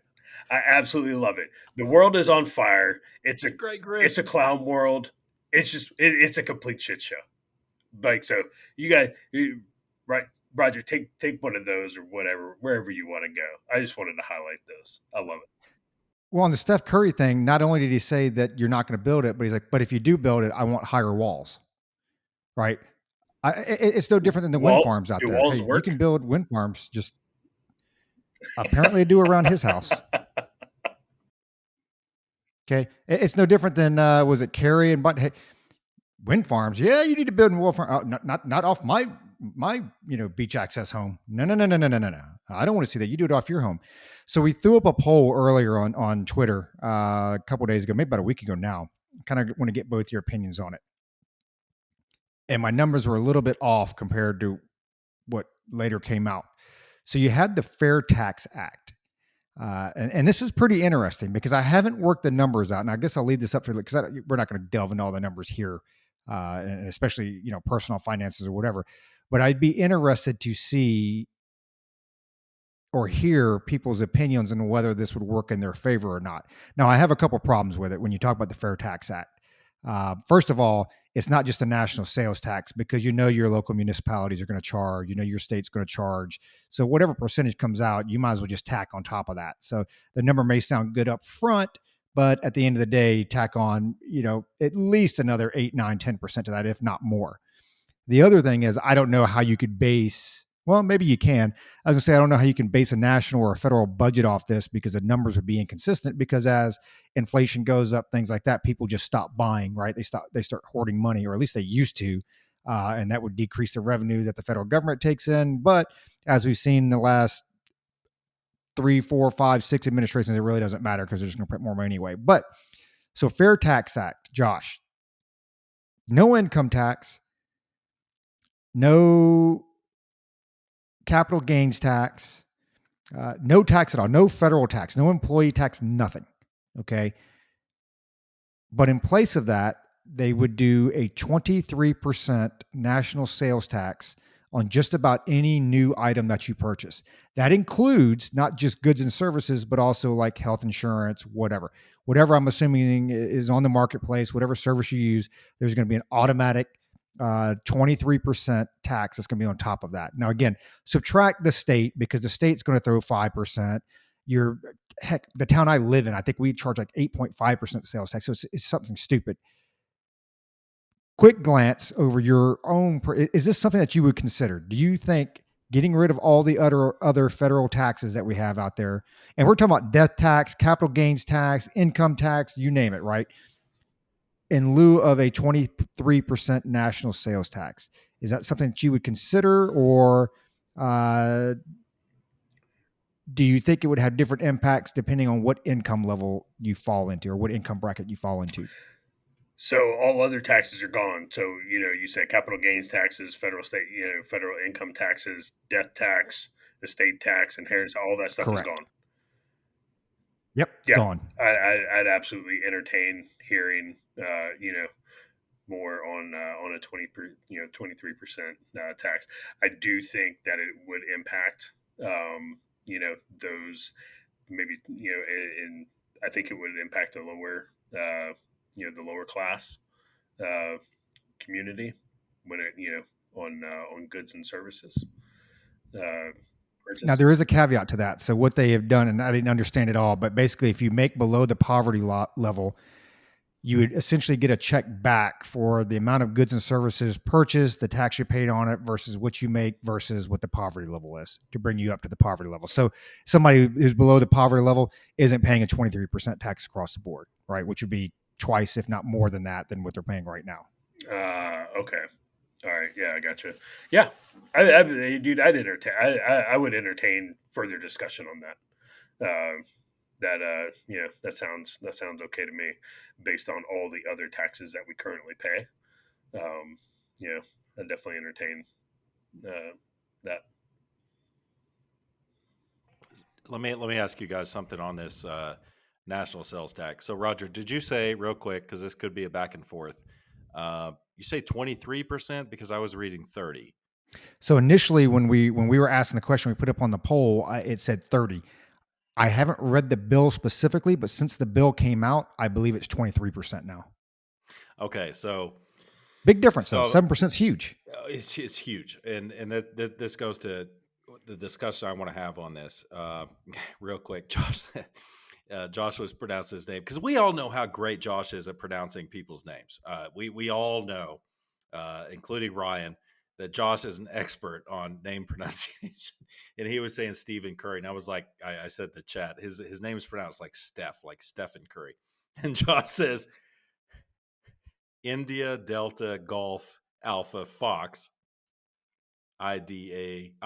I absolutely love it. The world is on fire. It's It's a great grid. it's a clown world. It's a complete shit show. Like, so you guys, right, Roger, take one of those or whatever, wherever you want to go. I just wanted to highlight those. I love it. Well, on the Steph Curry thing, not only did he say that you're not going to build it, but he's like, but if you do build it, I want higher walls, right? It's no different than the wind farms out Do there. walls Hey, you work? can build wind farms. Just apparently they do around his house. Okay, it's no different than was it Kerry and but hey, wind farms? Yeah, you need to build a wind farm. Oh, not off my beach access home. No, no, no, no, no, no, no, no. I don't want to see that. You do it off your home. So we threw up a poll earlier on Twitter a couple of days ago, maybe about a week ago now. Kind of want to get both your opinions on it. And my numbers were a little bit off compared to what later came out. So you had the Fair Tax Act. And this is pretty interesting because I haven't worked the numbers out, and I guess I'll leave this up for because we're not going to delve into all the numbers here, and especially personal finances or whatever. But I'd be interested to see or hear people's opinions on whether this would work in their favor or not. Now, I have a couple problems with it when you talk about the Fair Tax Act. First of all, it's not just a national sales tax because your local municipalities are going to charge, your state's going to charge. So whatever percentage comes out, you might as well just tack on top of that. So the number may sound good up front, but at the end of the day, tack on, at least another 8, 9, 10% to that, if not more. The other thing is, I don't know how you could base, well, maybe you can. I was going to say, I don't know how you can base a national or a federal budget off this because the numbers would be inconsistent because as inflation goes up, things like that, people just stop buying, right? They start hoarding money, or at least they used to. And that would decrease the revenue that the federal government takes in. But as we've seen in the last 3, 4, 5, 6 administrations, it really doesn't matter because they're just going to print more money anyway. But so Fair Tax Act, Josh, no income tax, no capital gains tax, no tax at all, no federal tax, no employee tax, nothing. Okay. But in place of that, they would do a 23% national sales tax on just about any new item that you purchase. That includes not just goods and services, but also like health insurance, whatever I'm assuming is on the marketplace, whatever service you use, there's going to be an automatic 23% tax that's going to be on top of that. Now, again, subtract the state because the state's going to throw 5%. The town I live in, I think we charge like 8.5% sales tax. So it's something stupid. Quick glance over your own. Is this something that you would consider? Do you think getting rid of all the other federal taxes that we have out there, and we're talking about death tax, capital gains tax, income tax, you name it, right? In lieu of a 23% national sales tax, is that something that you would consider, or do you think it would have different impacts depending on what income level you fall into or what income bracket you fall into? So all other taxes are gone. So you said capital gains taxes, federal income taxes, death tax, estate tax, inheritance, all that stuff is Correct. gone. Yep, it's Yeah, gone. I'd absolutely entertain hearing, more on a 23% tax. I do think that it would impact, those maybe, and I think it would impact the lower class, uh, community when it on goods and services. Now, there is a caveat to that. So what they have done, and I didn't understand it all, but basically if you make below the poverty level, you would essentially get a check back for the amount of goods and services purchased, the tax you paid on it versus what you make versus what the poverty level is to bring you up to the poverty level. So somebody who's below the poverty level isn't paying a 23% tax across the board, right? Which would be twice, if not more than that, than what they're paying right now. Okay. All right. Yeah, I gotcha. Yeah. Dude, I would entertain further discussion on that. That sounds okay to me based on all the other taxes that we currently pay. I definitely entertain that. Let me ask you guys something on this national sales tax. So, Roger, did you say real quick, because this could be a back and forth, you say 23% because I was reading 30. So initially, when we were asking the question, we put up on the poll, it said 30. I haven't read the bill specifically, but since the bill came out, I believe it's 23% now. Okay, so big difference though. 7% is huge. It's huge, and this goes to the discussion I want to have on this. Real quick, Josh was pronouncing his name because we all know how great Josh is at pronouncing people's names. We all know, including Ryan, that Josh is an expert on name pronunciation. And he was saying Stephen Curry. And I was like, I said in the chat, his name is pronounced like Stephen Curry. And Josh says, India, Delta, Golf, Alpha, Fox, IDGAF,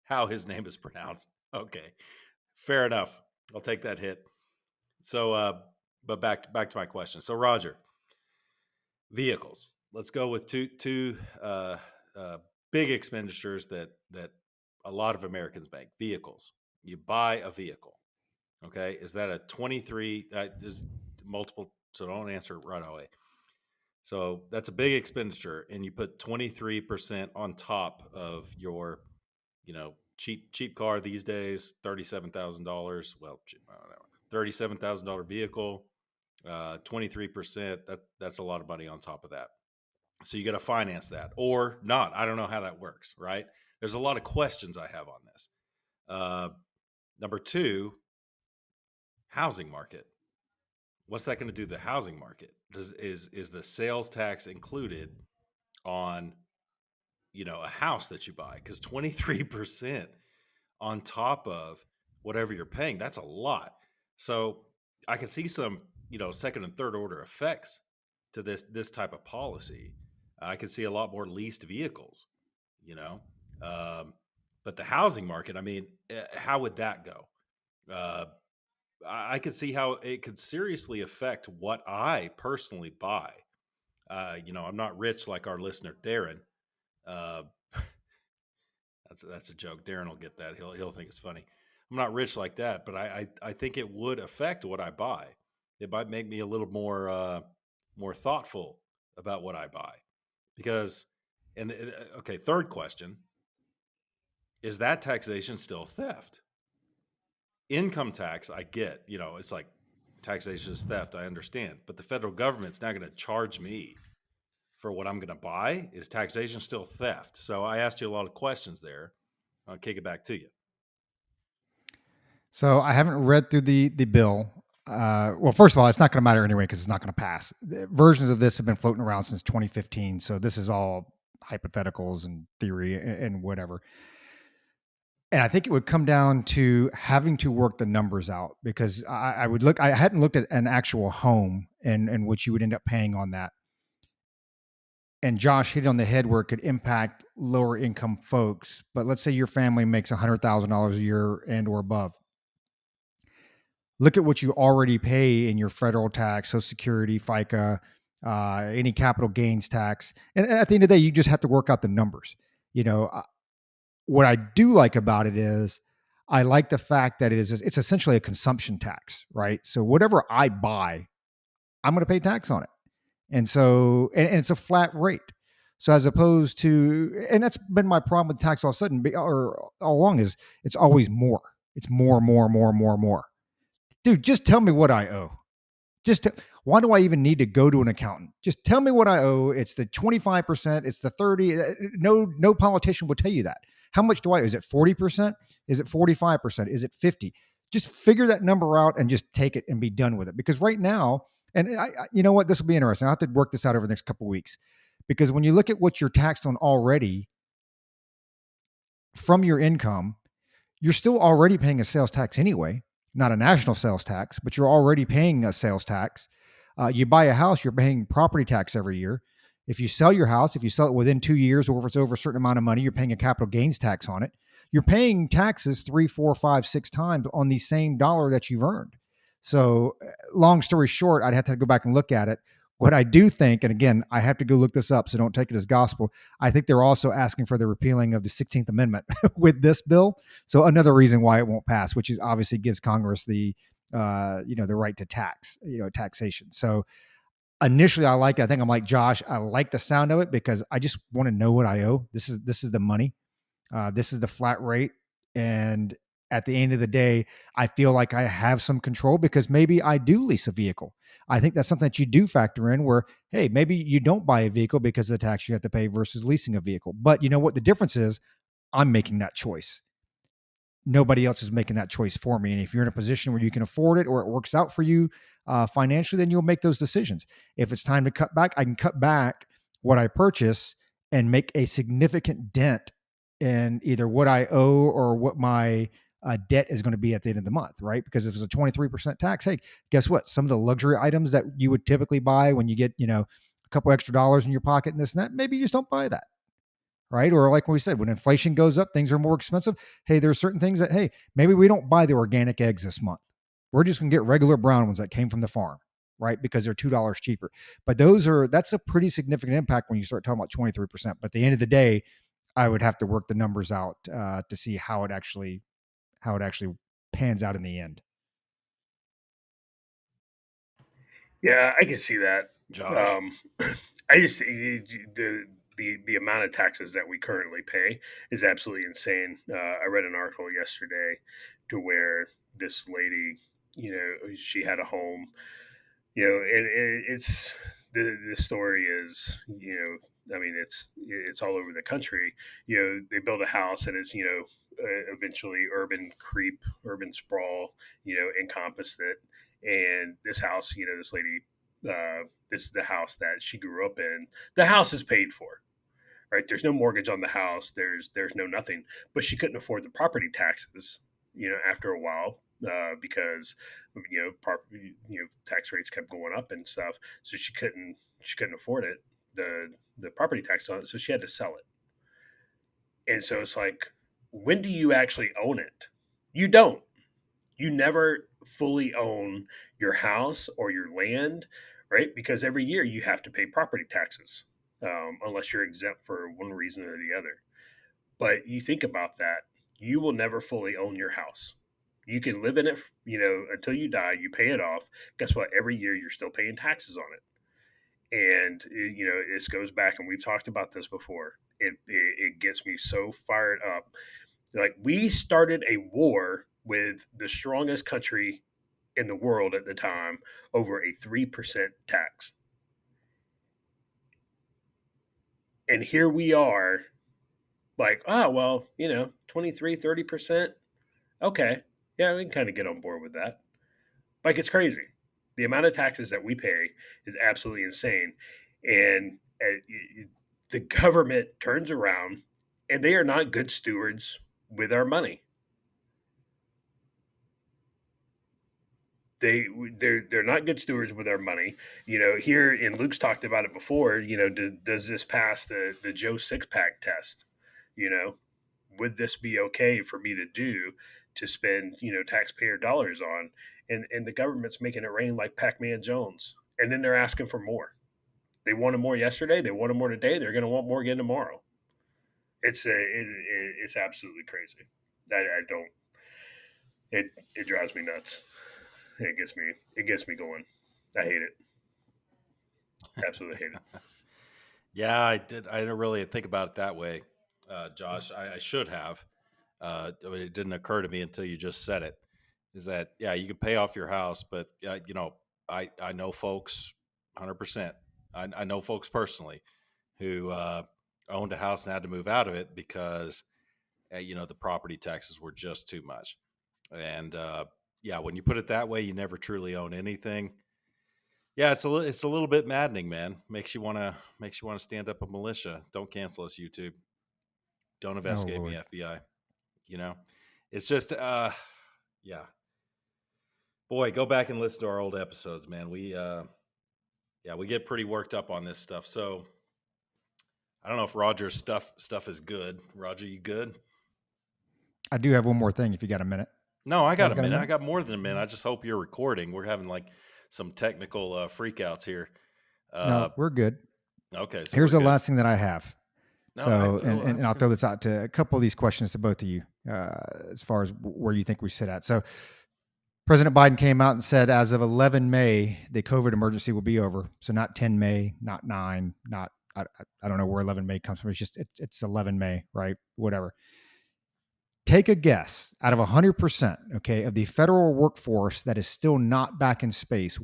how his name is pronounced. Okay, fair enough. I'll take that hit. So, but back to my question. So, Roger, vehicles. Let's go with two big expenditures that a lot of Americans make. Vehicles. You buy a vehicle. Okay, is that a 23? Is multiple? So don't answer right away. So that's a big expenditure, and you put 23% on top of your, cheap car these days, $37,000. Well, $37,000 vehicle, 23%. That's a lot of money on top of that. So you got to finance that or not. I don't know how that works, right? There's a lot of questions I have on this. Number two, housing market. What's that going to do to the housing market? Is the sales tax included on, a house that you buy? Because 23% on top of whatever you're paying, that's a lot. So I can see some, second and third order effects to this type of policy. I could see a lot more leased vehicles, but the housing market, I mean, how would that go? I could see how it could seriously affect what I personally buy. I'm not rich like our listener, Darren. That's a joke. Darren will get that. He'll think it's funny. I'm not rich like that, but I think it would affect what I buy. It might make me a little more thoughtful about what I buy. Because, third question, is that taxation still theft? Income tax, I get, it's like taxation is theft, I understand. But the federal government's now going to charge me for what I'm going to buy. Is taxation still theft? So I asked you a lot of questions there. I'll kick it back to you. So I haven't read through the bill. Well, first of all, it's not going to matter anyway because it's not going to pass. Versions of this have been floating around since 2015. So this is all hypotheticals and theory and whatever. And I think it would come down to having to work the numbers out because I hadn't looked at an actual home and what you would end up paying on that. And Josh hit on the head where it could impact lower income folks. But let's say your family makes $100,000 a year and or above. Look at what you already pay in your federal tax, Social Security, FICA, any capital gains tax. And at the end of the day, you just have to work out the numbers. What I do like about it is I like the fact that it's essentially a consumption tax, right? So whatever I buy, I'm going to pay tax on it. And so, and it's a flat rate. So as opposed to, and that's been my problem with tax all of a sudden, or all along is it's always more. It's more. Dude, just tell me what I owe. Why do I even need to go to an accountant? Just tell me what I owe. It's the 25%. It's the 30. No politician will tell you that. How much do I owe? Is it 40%? Is it 45%? Is it 50? Just figure that number out and just take it and be done with it. Because right now, and you know what, this will be interesting. I have to work this out over the next couple of weeks, because when you look at what you're taxed on already from your income, you're still already paying a sales tax anyway, not a national sales tax, but you're already paying a sales tax. You buy a house, you're paying property tax every year. If you sell your house, if you sell it within 2 years, or if it's over a certain amount of money, you're paying a capital gains tax on it. You're paying taxes 3, 4, 5, 6 times on the same dollar that you've earned. So, long story short, I'd have to go back and look at it. What I do think, and again, I have to go look this up, so don't take it as gospel. I think they're also asking for the repealing of the 16th Amendment with this bill. So another reason why it won't pass, which is obviously gives Congress the the right to tax, taxation. So initially, I like it. I think I'm like Josh. I like the sound of it because I just want to know what I owe. This is the money. This is the flat rate, and at the end of the day, I feel like I have some control because maybe I do lease a vehicle. I think that's something that you do factor in where, hey, maybe you don't buy a vehicle because of the tax you have to pay versus leasing a vehicle. But you know what the difference is? I'm making that choice. Nobody else is making that choice for me. And if you're in a position where you can afford it or it works out for you financially, then you'll make those decisions. If it's time to cut back, I can cut back what I purchase and make a significant dent in either what I owe or what my debt is going to be at the end of the month, right? Because if it's a 23% tax, hey, guess what? Some of the luxury items that you would typically buy when you get, a couple extra dollars in your pocket and this and that, maybe you just don't buy that, right? Or like we said, when inflation goes up, things are more expensive. Hey, there's certain things that, hey, maybe we don't buy the organic eggs this month. We're just going to get regular brown ones that came from the farm, right? Because they're $2 cheaper. But that's a pretty significant impact when you start talking about 23%. But at the end of the day, I would have to work the numbers out to see how it actually pans out in the end. Yeah, I can see that. Josh. I just the amount of taxes that we currently pay is absolutely insane. I read an article yesterday to where this lady, she had a home, it's the story is, I mean, it's all over the country. They build a house and it's, eventually urban creep, urban sprawl, encompassed it. And this house, this lady, this is the house that she grew up in. The house is paid for, right? There's no mortgage on the house. There's no nothing, but she couldn't afford the property taxes, after a while, because tax rates kept going up and stuff. So she couldn't afford it, the property tax on it. So she had to sell it. And so it's like, when do you actually own it? You don't. You never fully own your house or your land, right? Because every year you have to pay property taxes, unless you're exempt for one reason or the other. But you think about that, you will never fully own your house. You can live in it, until you die. You pay it off. Guess what? Every year you're still paying taxes on it. And this goes back, and we've talked about this before. It gets me so fired up. Like, we started a war with the strongest country in the world at the time over a 3% tax. And here we are, like, oh, well, 23, 30%. Okay. Yeah, we can kind of get on board with that. Like, it's crazy. The amount of taxes that we pay is absolutely insane. And the government turns around and they are not good stewards with our money. They're not good stewards with our money. Here, and Luke's talked about it before, does this pass the Joe six-pack test? Would this be okay for me to do, to spend, taxpayer dollars on? And the government's making it rain like Pac-Man Jones. And then they're asking for more. They wanted more yesterday. They wanted more today. They're going to want more again tomorrow. It's absolutely crazy. I don't. It drives me nuts. It gets me going. I hate it. Absolutely hate it. Yeah, I did. I didn't really think about it that way, Josh. I should have. It didn't occur to me until you just said it. Is that, yeah, you can pay off your house, but I know folks 100%. I know folks personally who owned a house and had to move out of it because the property taxes were just too much. And yeah, when you put it that way, you never truly own anything. Yeah, it's a little bit maddening, man. Makes you wanna stand up a militia. Don't cancel us, YouTube. Don't Oh investigate me, Lord. FBI. It's just yeah. Boy, go back and listen to our old episodes, man. We get pretty worked up on this stuff. So I don't know if Roger's stuff is good. Roger, you good? I do have one more thing if you got a minute. No, I got a minute. minute? I got more than a minute. I just hope you're recording. We're having like some technical freakouts here. No, we're good. Okay, so here's the we're good. last thing that I have. No, So, I- and I'll throw this out to a couple of these questions to both of you, as far as where you think we sit at. So, President Biden came out and said, as of 11 May, the COVID emergency will be over. So, not 10 May, not 9, not I don't know where 11 May comes from. It's just it's 11 May, right? Whatever. Take a guess out of 100%, okay, of the federal workforce that is still not back in space.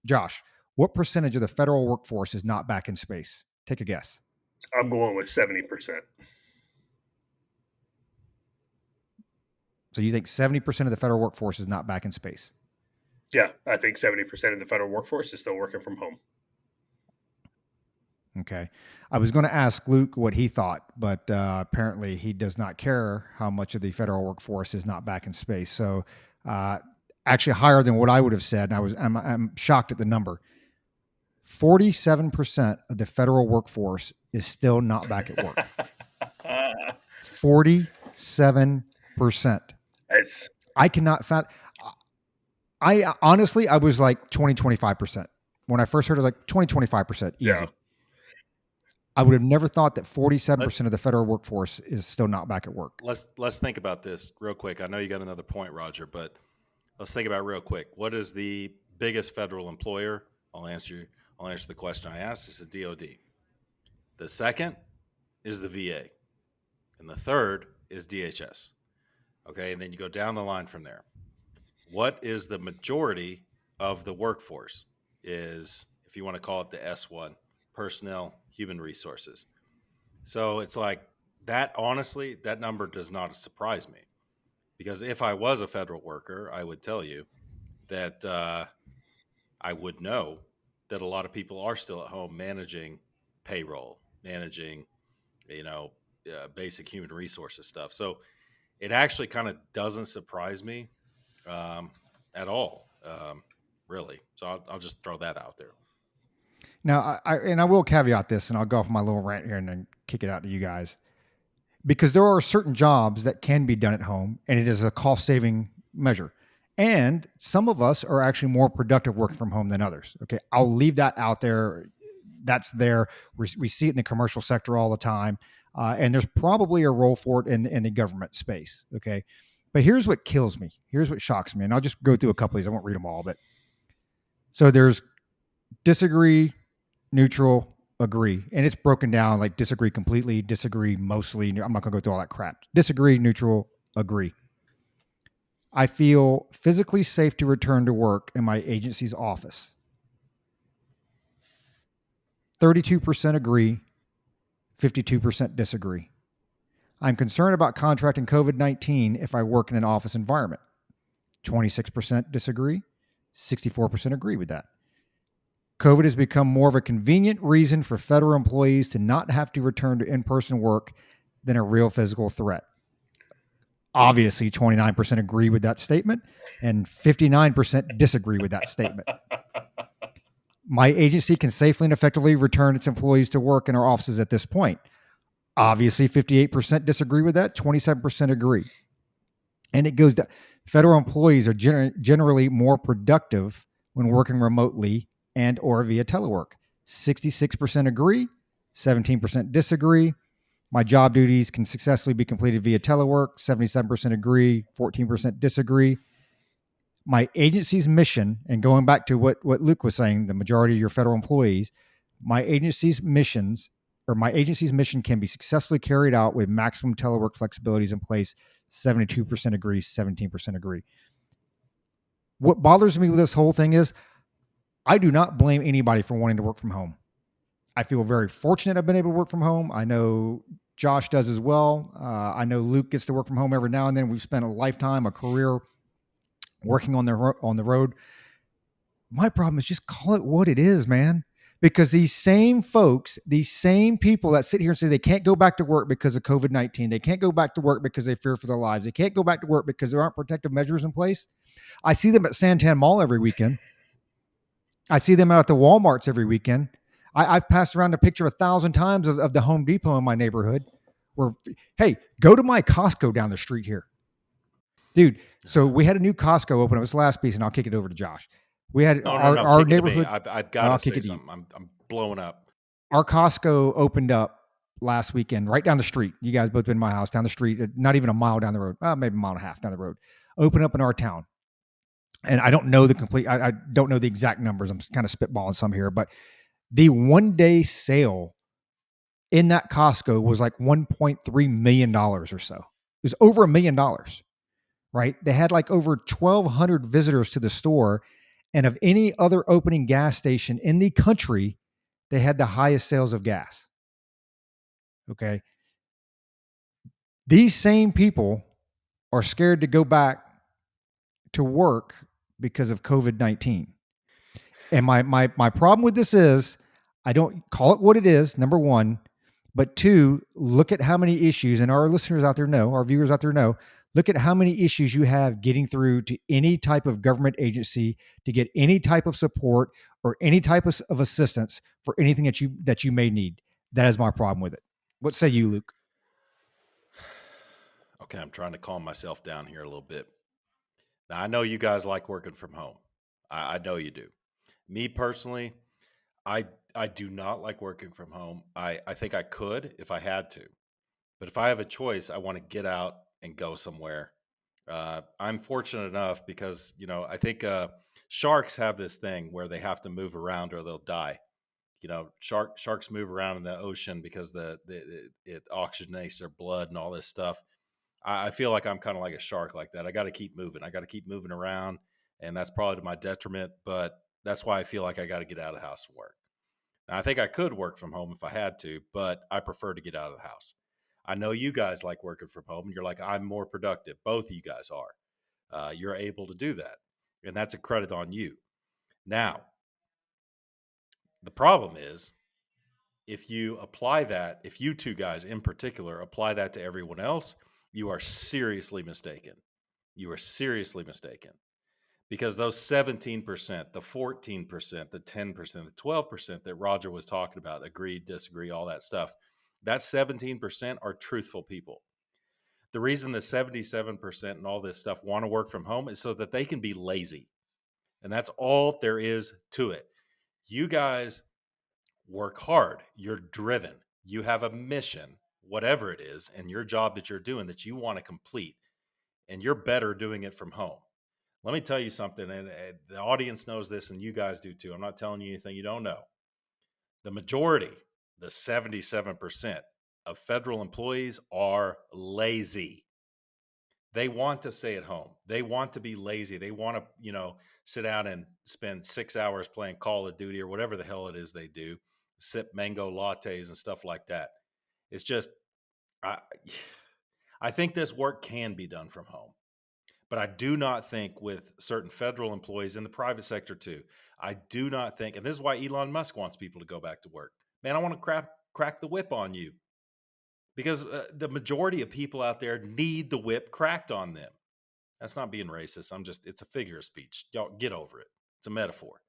Josh, what percentage of the federal workforce is not back in space? Take a guess. I'm going with 70%. So you think 70% of the federal workforce is not back in space? Yeah, I think 70% of the federal workforce is still working from home. Okay. I was going to ask Luke what he thought, but apparently he does not care how much of the federal workforce is not back in space. So actually higher than what I would have said. And I'm shocked at the number. 47% of the federal workforce is still not back at work. 47%. I cannot find. I honestly, I was like 25%. When I first heard it, like 25%, easy. Yeah. I would have never thought that 47% of the federal workforce is still not back at work. Let's think about this real quick. I know you got another point, Roger, but let's think about it real quick. What is the biggest federal employer? I'll answer the question I asked. This is DOD. The second is the VA, and the third is DHS. Okay, and then you go down the line from there. What is the majority of the workforce? Is, if you want to call it the S1, personnel, human resources. So it's like that, honestly, that number does not surprise me, because if I was a federal worker, I would tell you that I would know that a lot of people are still at home managing payroll, managing, basic human resources stuff. So it actually kind of doesn't surprise me at all, really. So I'll just throw that out there. Now, I will caveat this, and I'll go off my little rant here and then kick it out to you guys, because there are certain jobs that can be done at home, and it is a cost-saving measure. And some of us are actually more productive working from home than others. Okay, I'll leave that out there. That's there. We see it in the commercial sector all the time, and there's probably a role for it in the government space. Okay, but here's what kills me. Here's what shocks me, and I'll just go through a couple of these. I won't read them all, but so there's disagree, neutral, agree. And it's broken down like disagree completely, disagree mostly. I'm not going to go through all that crap. Disagree, neutral, agree. I feel physically safe to return to work in my agency's office. 32% agree, 52% disagree. I'm concerned about contracting COVID-19 if I work in an office environment. 26% disagree, 64% agree with that. COVID has become more of a convenient reason for federal employees to not have to return to in-person work than a real physical threat. Obviously, 29% agree with that statement and 59% disagree with that statement. My agency can safely and effectively return its employees to work in our offices at this point. Obviously, 58% disagree with that, 27% agree. And it goes down. Federal employees are generally more productive when working remotely and or via telework. 66% agree, 17% disagree. My job duties can successfully be completed via telework. 77% agree, 14% disagree. My agency's mission, and going back to what Luke was saying, the majority of your federal employees, my agency's mission can be successfully carried out with maximum telework flexibilities in place. 72% agree, 17% agree. What bothers me with this whole thing is I do not blame anybody for wanting to work from home. I feel very fortunate I've been able to work from home. I know Josh does as well. I know Luke gets to work from home every now and then. We've spent a lifetime, a career working on the road. My problem is just call it what it is, man. Because these same folks, these same people that sit here and say they can't go back to work because of COVID-19, they can't go back to work because they fear for their lives, they can't go back to work because there aren't protective measures in place. I see them at Santan Mall every weekend. I see them out at the Walmarts every weekend. I've passed around a picture 1,000 times of the Home Depot in my neighborhood. Where, hey, go to my Costco down the street here, dude. So we had a new Costco open. It was the last piece, and I'll kick it over to Josh. We had No, our kick it to me. neighborhood. I've got I'll to kick say it to you. something. I'm blowing up. Our Costco opened up last weekend, right down the street. You guys both been in my house, down the street, not even a mile down the road, maybe a mile and a half down the road. Open up in our town. And I don't know the complete, I don't know the exact numbers. I'm kind of spitballing some here, but the 1 day sale in that Costco was like $1.3 million or so. It was over $1 million, right? They had like over 1,200 visitors to the store. And of any other opening gas station in the country, they had the highest sales of gas. Okay. These same people are scared to go back to work because of COVID-19. And my problem with this is I don't call it what it is, number one, but two, look at how many issues, and our listeners out there know, our viewers out there know, look at how many issues you have getting through to any type of government agency to get any type of support or any type of assistance for anything that you may need. That is my problem with it. What say you, Luke? Okay, I'm trying to calm myself down here a little bit. Now, I know you guys like working from home. I know you do. Me personally, I do not like working from home. I think I could if I had to. But if I have a choice, I want to get out and go somewhere. I'm fortunate enough because, I think sharks have this thing where they have to move around or they'll die. Sharks move around in the ocean because it oxygenates their blood and all this stuff. I feel like I'm kind of like a shark like that. I got to keep moving. I got to keep moving around, and that's probably to my detriment. But that's why I feel like I got to get out of the house and work. Now, I think I could work from home if I had to, but I prefer to get out of the house. I know you guys like working from home, and you're like, I'm more productive. Both of you guys are. You're able to do that, and that's a credit on you. Now, the problem is if you apply that, if you two guys in particular apply that to everyone else, you are seriously mistaken. You are seriously mistaken because those 17%, the 14%, the 10%, the 12% that Roger was talking about, agree, disagree, all that stuff, that 17% are truthful people. The reason the 77% and all this stuff want to work from home is so that they can be lazy. And that's all there is to it. You guys work hard. You're driven. You have a mission, whatever it is, and your job that you're doing that you want to complete, and you're better doing it from home. Let me tell you something, and the audience knows this, and you guys do too. I'm not telling you anything you don't know. The majority, the 77% of federal employees are lazy. They want to stay at home. They want to be lazy. They want to, sit down and spend 6 hours playing Call of Duty or whatever the hell it is they do, sip mango lattes and stuff like that. It's just, I think this work can be done from home. But I do not think with certain federal employees in the private sector too, I do not think, and this is why Elon Musk wants people to go back to work. Man, I want to crack the whip on you because the majority of people out there need the whip cracked on them. That's not being racist. It's a figure of speech. Y'all get over it. It's a metaphor.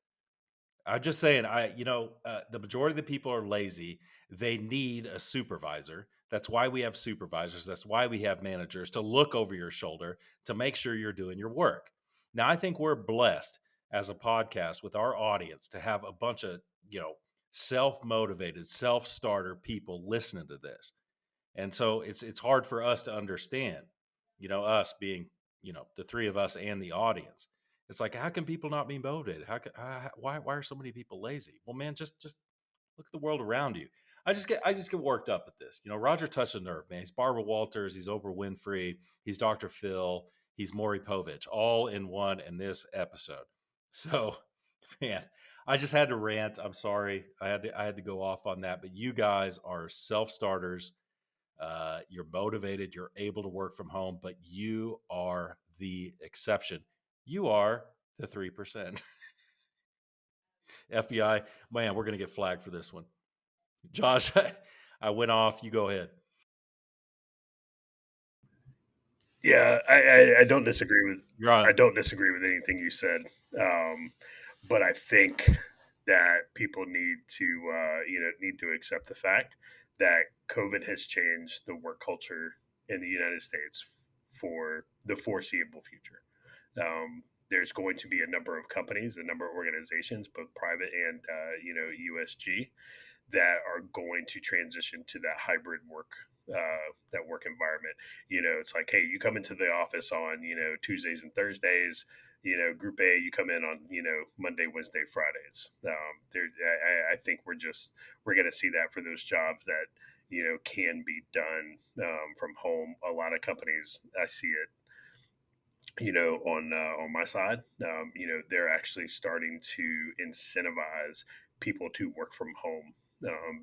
I'm just saying, the majority of the people are lazy. They need a supervisor. That's why we have supervisors. That's why we have managers to look over your shoulder to make sure you're doing your work. Now, I think we're blessed as a podcast with our audience to have a bunch of, self-motivated, self-starter people listening to this. And so it's hard for us to understand, us being, the three of us and the audience. It's like, how can people not be motivated? Why are so many people lazy? Well, man, just look at the world around you. I just get worked up at this. Roger touched a nerve, man. He's Barbara Walters, he's Oprah Winfrey, he's Dr. Phil, he's Maury Povich, all in one in this episode. So, man, I just had to rant. I'm sorry. I had to go off on that. But you guys are self starters. You're motivated. You're able to work from home, but you are the exception. You are the 3%. FBI, man, we're gonna get flagged for this one. Josh, I went off. You go ahead. Yeah, I don't disagree with You're on. anything you said, um, but I think that people need to need to accept the fact that COVID has changed the work culture in the United States for the foreseeable future. There's going to be a number of companies, a number of organizations, both private and USG, that are going to transition to that hybrid work environment. It's like, hey, you come into the office on Tuesdays and Thursdays. Group A, you come in on Monday, Wednesday, Fridays. I think we're going to see that for those jobs that can be done from home. A lot of companies, I see it on my side, they're actually starting to incentivize people to work from home,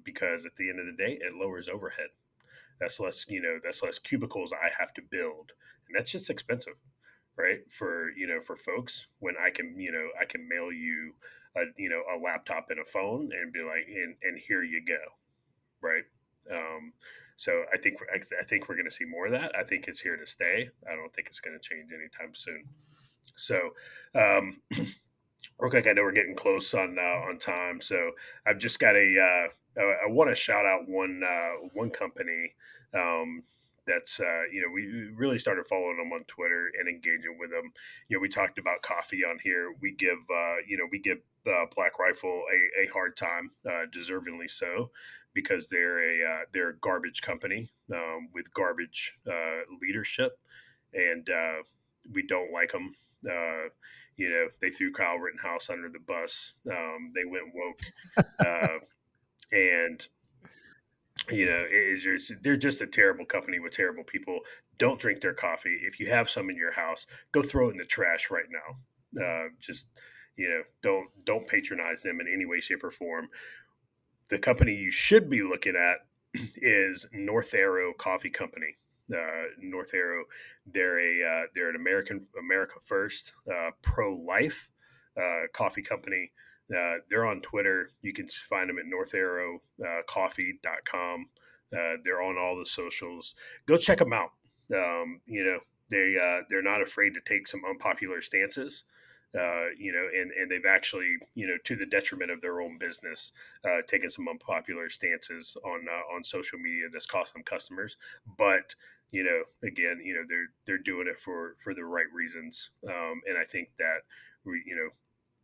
because at the end of the day, it lowers overhead. That's less cubicles I have to build, and that's just expensive, right? For folks, when I can mail you a laptop and a phone and be like, and here you go, right? Um, so I think we're going to see more of that. I think it's here to stay. I don't think it's going to change anytime soon. So, um, real quick, I know we're getting close on time, so I've just got I want to shout out one company, that's we really started following them on Twitter and engaging with them. We talked about coffee on here. We give Black Rifle a hard time, deservingly so, because they're a garbage company, with garbage leadership, and we don't like them. They threw Kyle Rittenhouse under the bus. They went woke, and they're just a terrible company with terrible people. Don't drink their coffee. If you have some in your house, go throw it in the trash right now. Just don't patronize them in any way, shape, or form. The company you should be looking at is North Arrow Coffee Company. North Arrow, they're an America First, pro life coffee company. They're on Twitter. You can find them at northarrowcoffee.com. They're on all the socials. Go check them out. They're not afraid to take some unpopular stances. And they've actually, to the detriment of their own business, taken some unpopular stances on social media that's cost them customers. But again, they're doing it for the right reasons, and I think that we,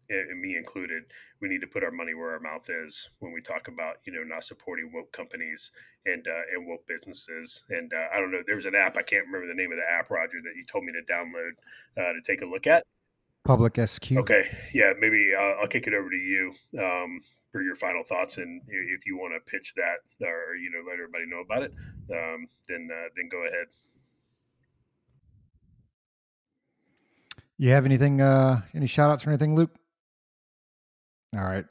and me included, we need to put our money where our mouth is when we talk about not supporting woke companies and woke businesses. And I don't know, there was an app, I can't remember the name of the app, Roger, that you told me to download to take a look at. Public SQ. Okay, yeah, maybe I'll kick it over to you for your final thoughts, and if you want to pitch that, or let everybody know about it, then go ahead. You have anything? Any shout outs or anything, Luke? All right.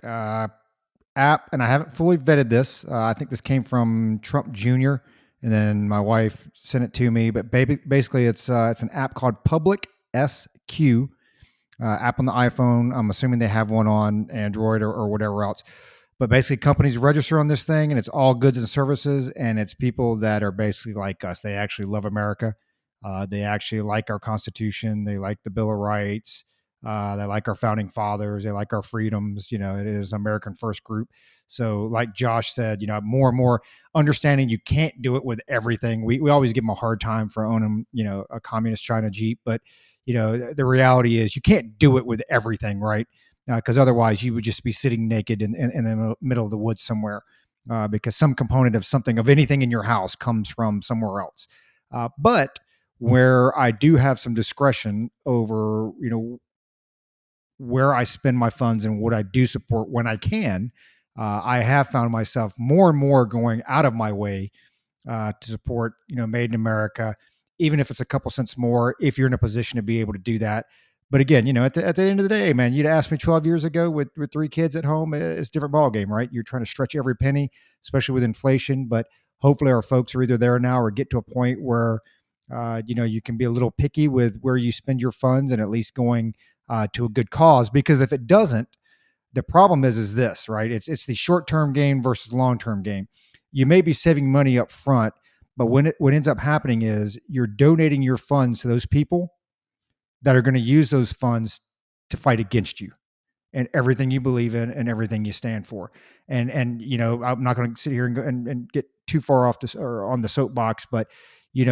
App, and I haven't fully vetted this. I think this came from Trump Jr. and then my wife sent it to me. But basically, it's an app called Public SQ. App on the iPhone. I'm assuming they have one on Android or whatever else. But basically, companies register on this thing, and it's all goods and services, and it's people that are basically like us. They actually love America. They actually like our Constitution. They like the Bill of Rights. They like our founding fathers. They like our freedoms. It is American First group. So, like Josh said, more and more understanding you can't do it with everything. We always give them a hard time for owning, a communist China Jeep, but the reality is you can't do it with everything, right? Because otherwise you would just be sitting naked in the middle of the woods somewhere, because some component of something, of anything in your house, comes from somewhere else. But where I do have some discretion over, where I spend my funds and what I do support when I can, I have found myself more and more going out of my way to support, Made in America, even if it's a couple cents more, if you're in a position to be able to do that. But again, at the end of the day, man, you'd asked me 12 years ago with 3 kids at home, it's a different ball game, right? You're trying to stretch every penny, especially with inflation. But hopefully, our folks are either there now or get to a point where, you can be a little picky with where you spend your funds and at least going to a good cause. Because if it doesn't, the problem is this, right? It's the short term gain versus long term gain. You may be saving money up front, but what ends up happening is you're donating your funds to those people that are going to use those funds to fight against you and everything you believe in and everything you stand for. And I'm not going to sit here and get too far off this or on the soapbox, but you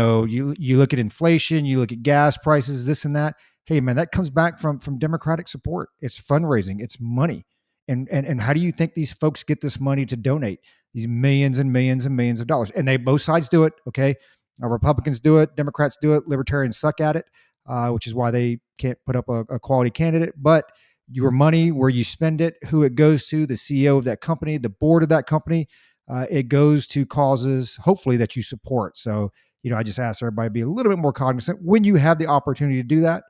look at inflation, you look at gas prices, this and that. Hey man, that comes back from Democratic support. It's fundraising, it's money. And how do you think these folks get this money to donate these millions and millions and millions of dollars? And they both sides do it. Okay. Republicans do it, Democrats do it, libertarians suck at it, which is why they can't put up a quality candidate. But your money, where you spend it, who it goes to, the CEO of that company, the board of that company, it goes to causes, hopefully, that you support. So, I just ask everybody to be a little bit more cognizant when you have the opportunity to do that.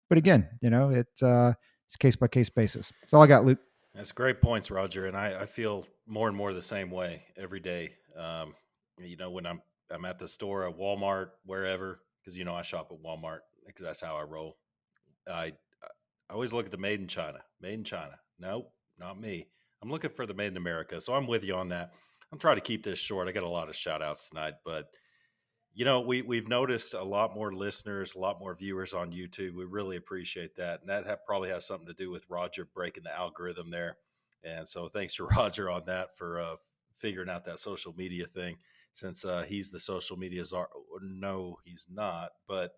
But again, it's case by case basis. That's all I got, Luke. That's great points, Roger. And I feel more and more the same way every day. When I'm at the store, at Walmart, wherever, because I shop at Walmart because that's how I roll. I I always look at the made in China. Made in China. Nope, not me. I'm looking for the made in America. So I'm with you on that. I'm trying to keep this short. I got a lot of shout outs tonight, but we've noticed a lot more listeners, a lot more viewers on YouTube. We really appreciate that. And that probably has something to do with Roger breaking the algorithm there. And so thanks to Roger on that for figuring out that social media thing, since he's the social media czar. No, he's not. But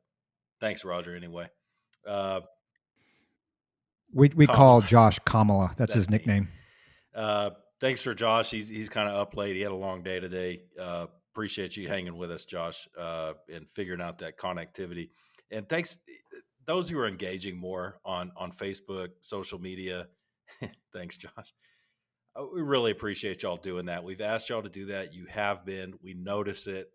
thanks, Roger, anyway. We call Kamala. Josh Kamala. That's his That's me. nickname. Thanks for Josh. He's kind of up late. He had a long day today. Appreciate you hanging with us, Josh, and figuring out that connectivity. And thanks those who are engaging more on Facebook, social media. Thanks, Josh. We really appreciate y'all doing that. We've asked y'all to do that. You have been. We notice it.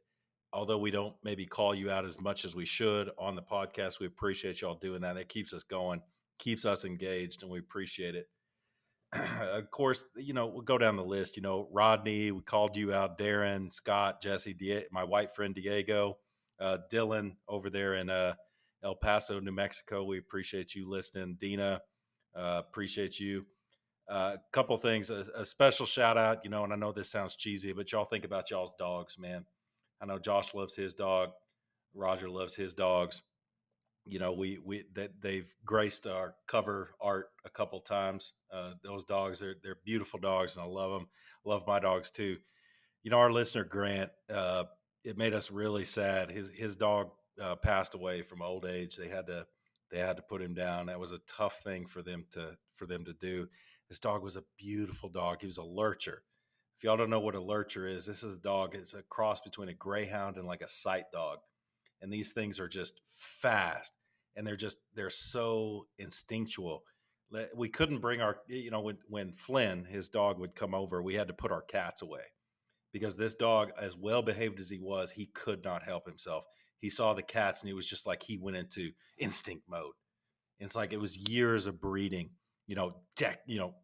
Although we don't maybe call you out as much as we should on the podcast, we appreciate y'all doing that. That keeps us going, keeps us engaged, and we appreciate it. Of course, we'll go down the list. Rodney, we called you out. Darren, Scott, Jesse, my white friend Diego, Dylan over there in El Paso, New Mexico. We appreciate you listening. Dina, appreciate you. A couple things, a special shout out, and I know this sounds cheesy, but y'all think about y'all's dogs, man. I know Josh loves his dog. Roger loves his dogs. They've graced our cover art a couple times. Those dogs, they're beautiful dogs, and I love them. Love my dogs too. Our listener Grant, it made us really sad. His dog passed away from old age. They had to put him down. That was a tough thing for them to do. This dog was a beautiful dog. He was a lurcher. If y'all don't know what a lurcher is, this is a dog. It's a cross between a greyhound and like a sight dog. And these things are just fast, and they're so instinctual. We couldn't bring our, when Flynn, his dog, would come over, we had to put our cats away because this dog, as well behaved as he was, he could not help himself. He saw the cats and he was just like, he went into instinct mode. And it's like, it was years of breeding,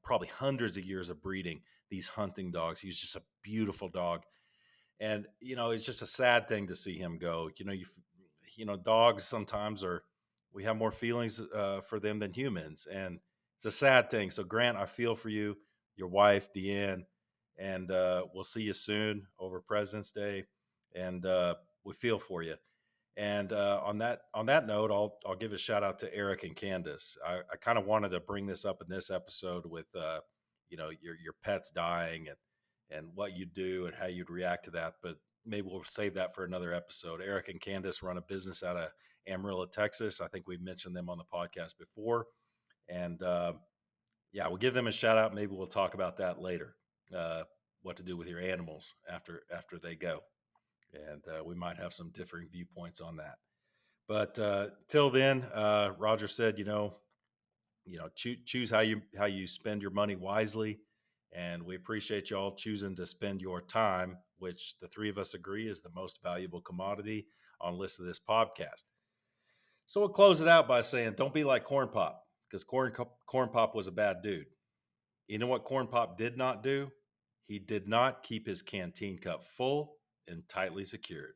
probably hundreds of years of breeding these hunting dogs. He was just a beautiful dog. And, it's just a sad thing to see him go. Dogs sometimes we have more feelings for them than humans. And it's a sad thing. So, Grant, I feel for you, your wife, Deanne, and we'll see you soon over President's Day. And we feel for you. And on that note, I'll give a shout out to Eric and Candace. I kind of wanted to bring this up in this episode with, your pets dying and what you do and how you'd react to that. But maybe we'll save that for another episode. Eric and Candace run a business out of Amarillo, Texas. I think we've mentioned them on the podcast before. And we'll give them a shout out. Maybe we'll talk about that later, what to do with your animals after they go. And we might have some differing viewpoints on that. But till then, Roger said, choose how you spend your money wisely. And we appreciate y'all choosing to spend your time, which the three of us agree is the most valuable commodity on the list of this podcast. So we'll close it out by saying, don't be like Corn Pop, because Corn Pop was a bad dude. You know what Corn Pop did not do? He did not keep his canteen cup full and tightly secured.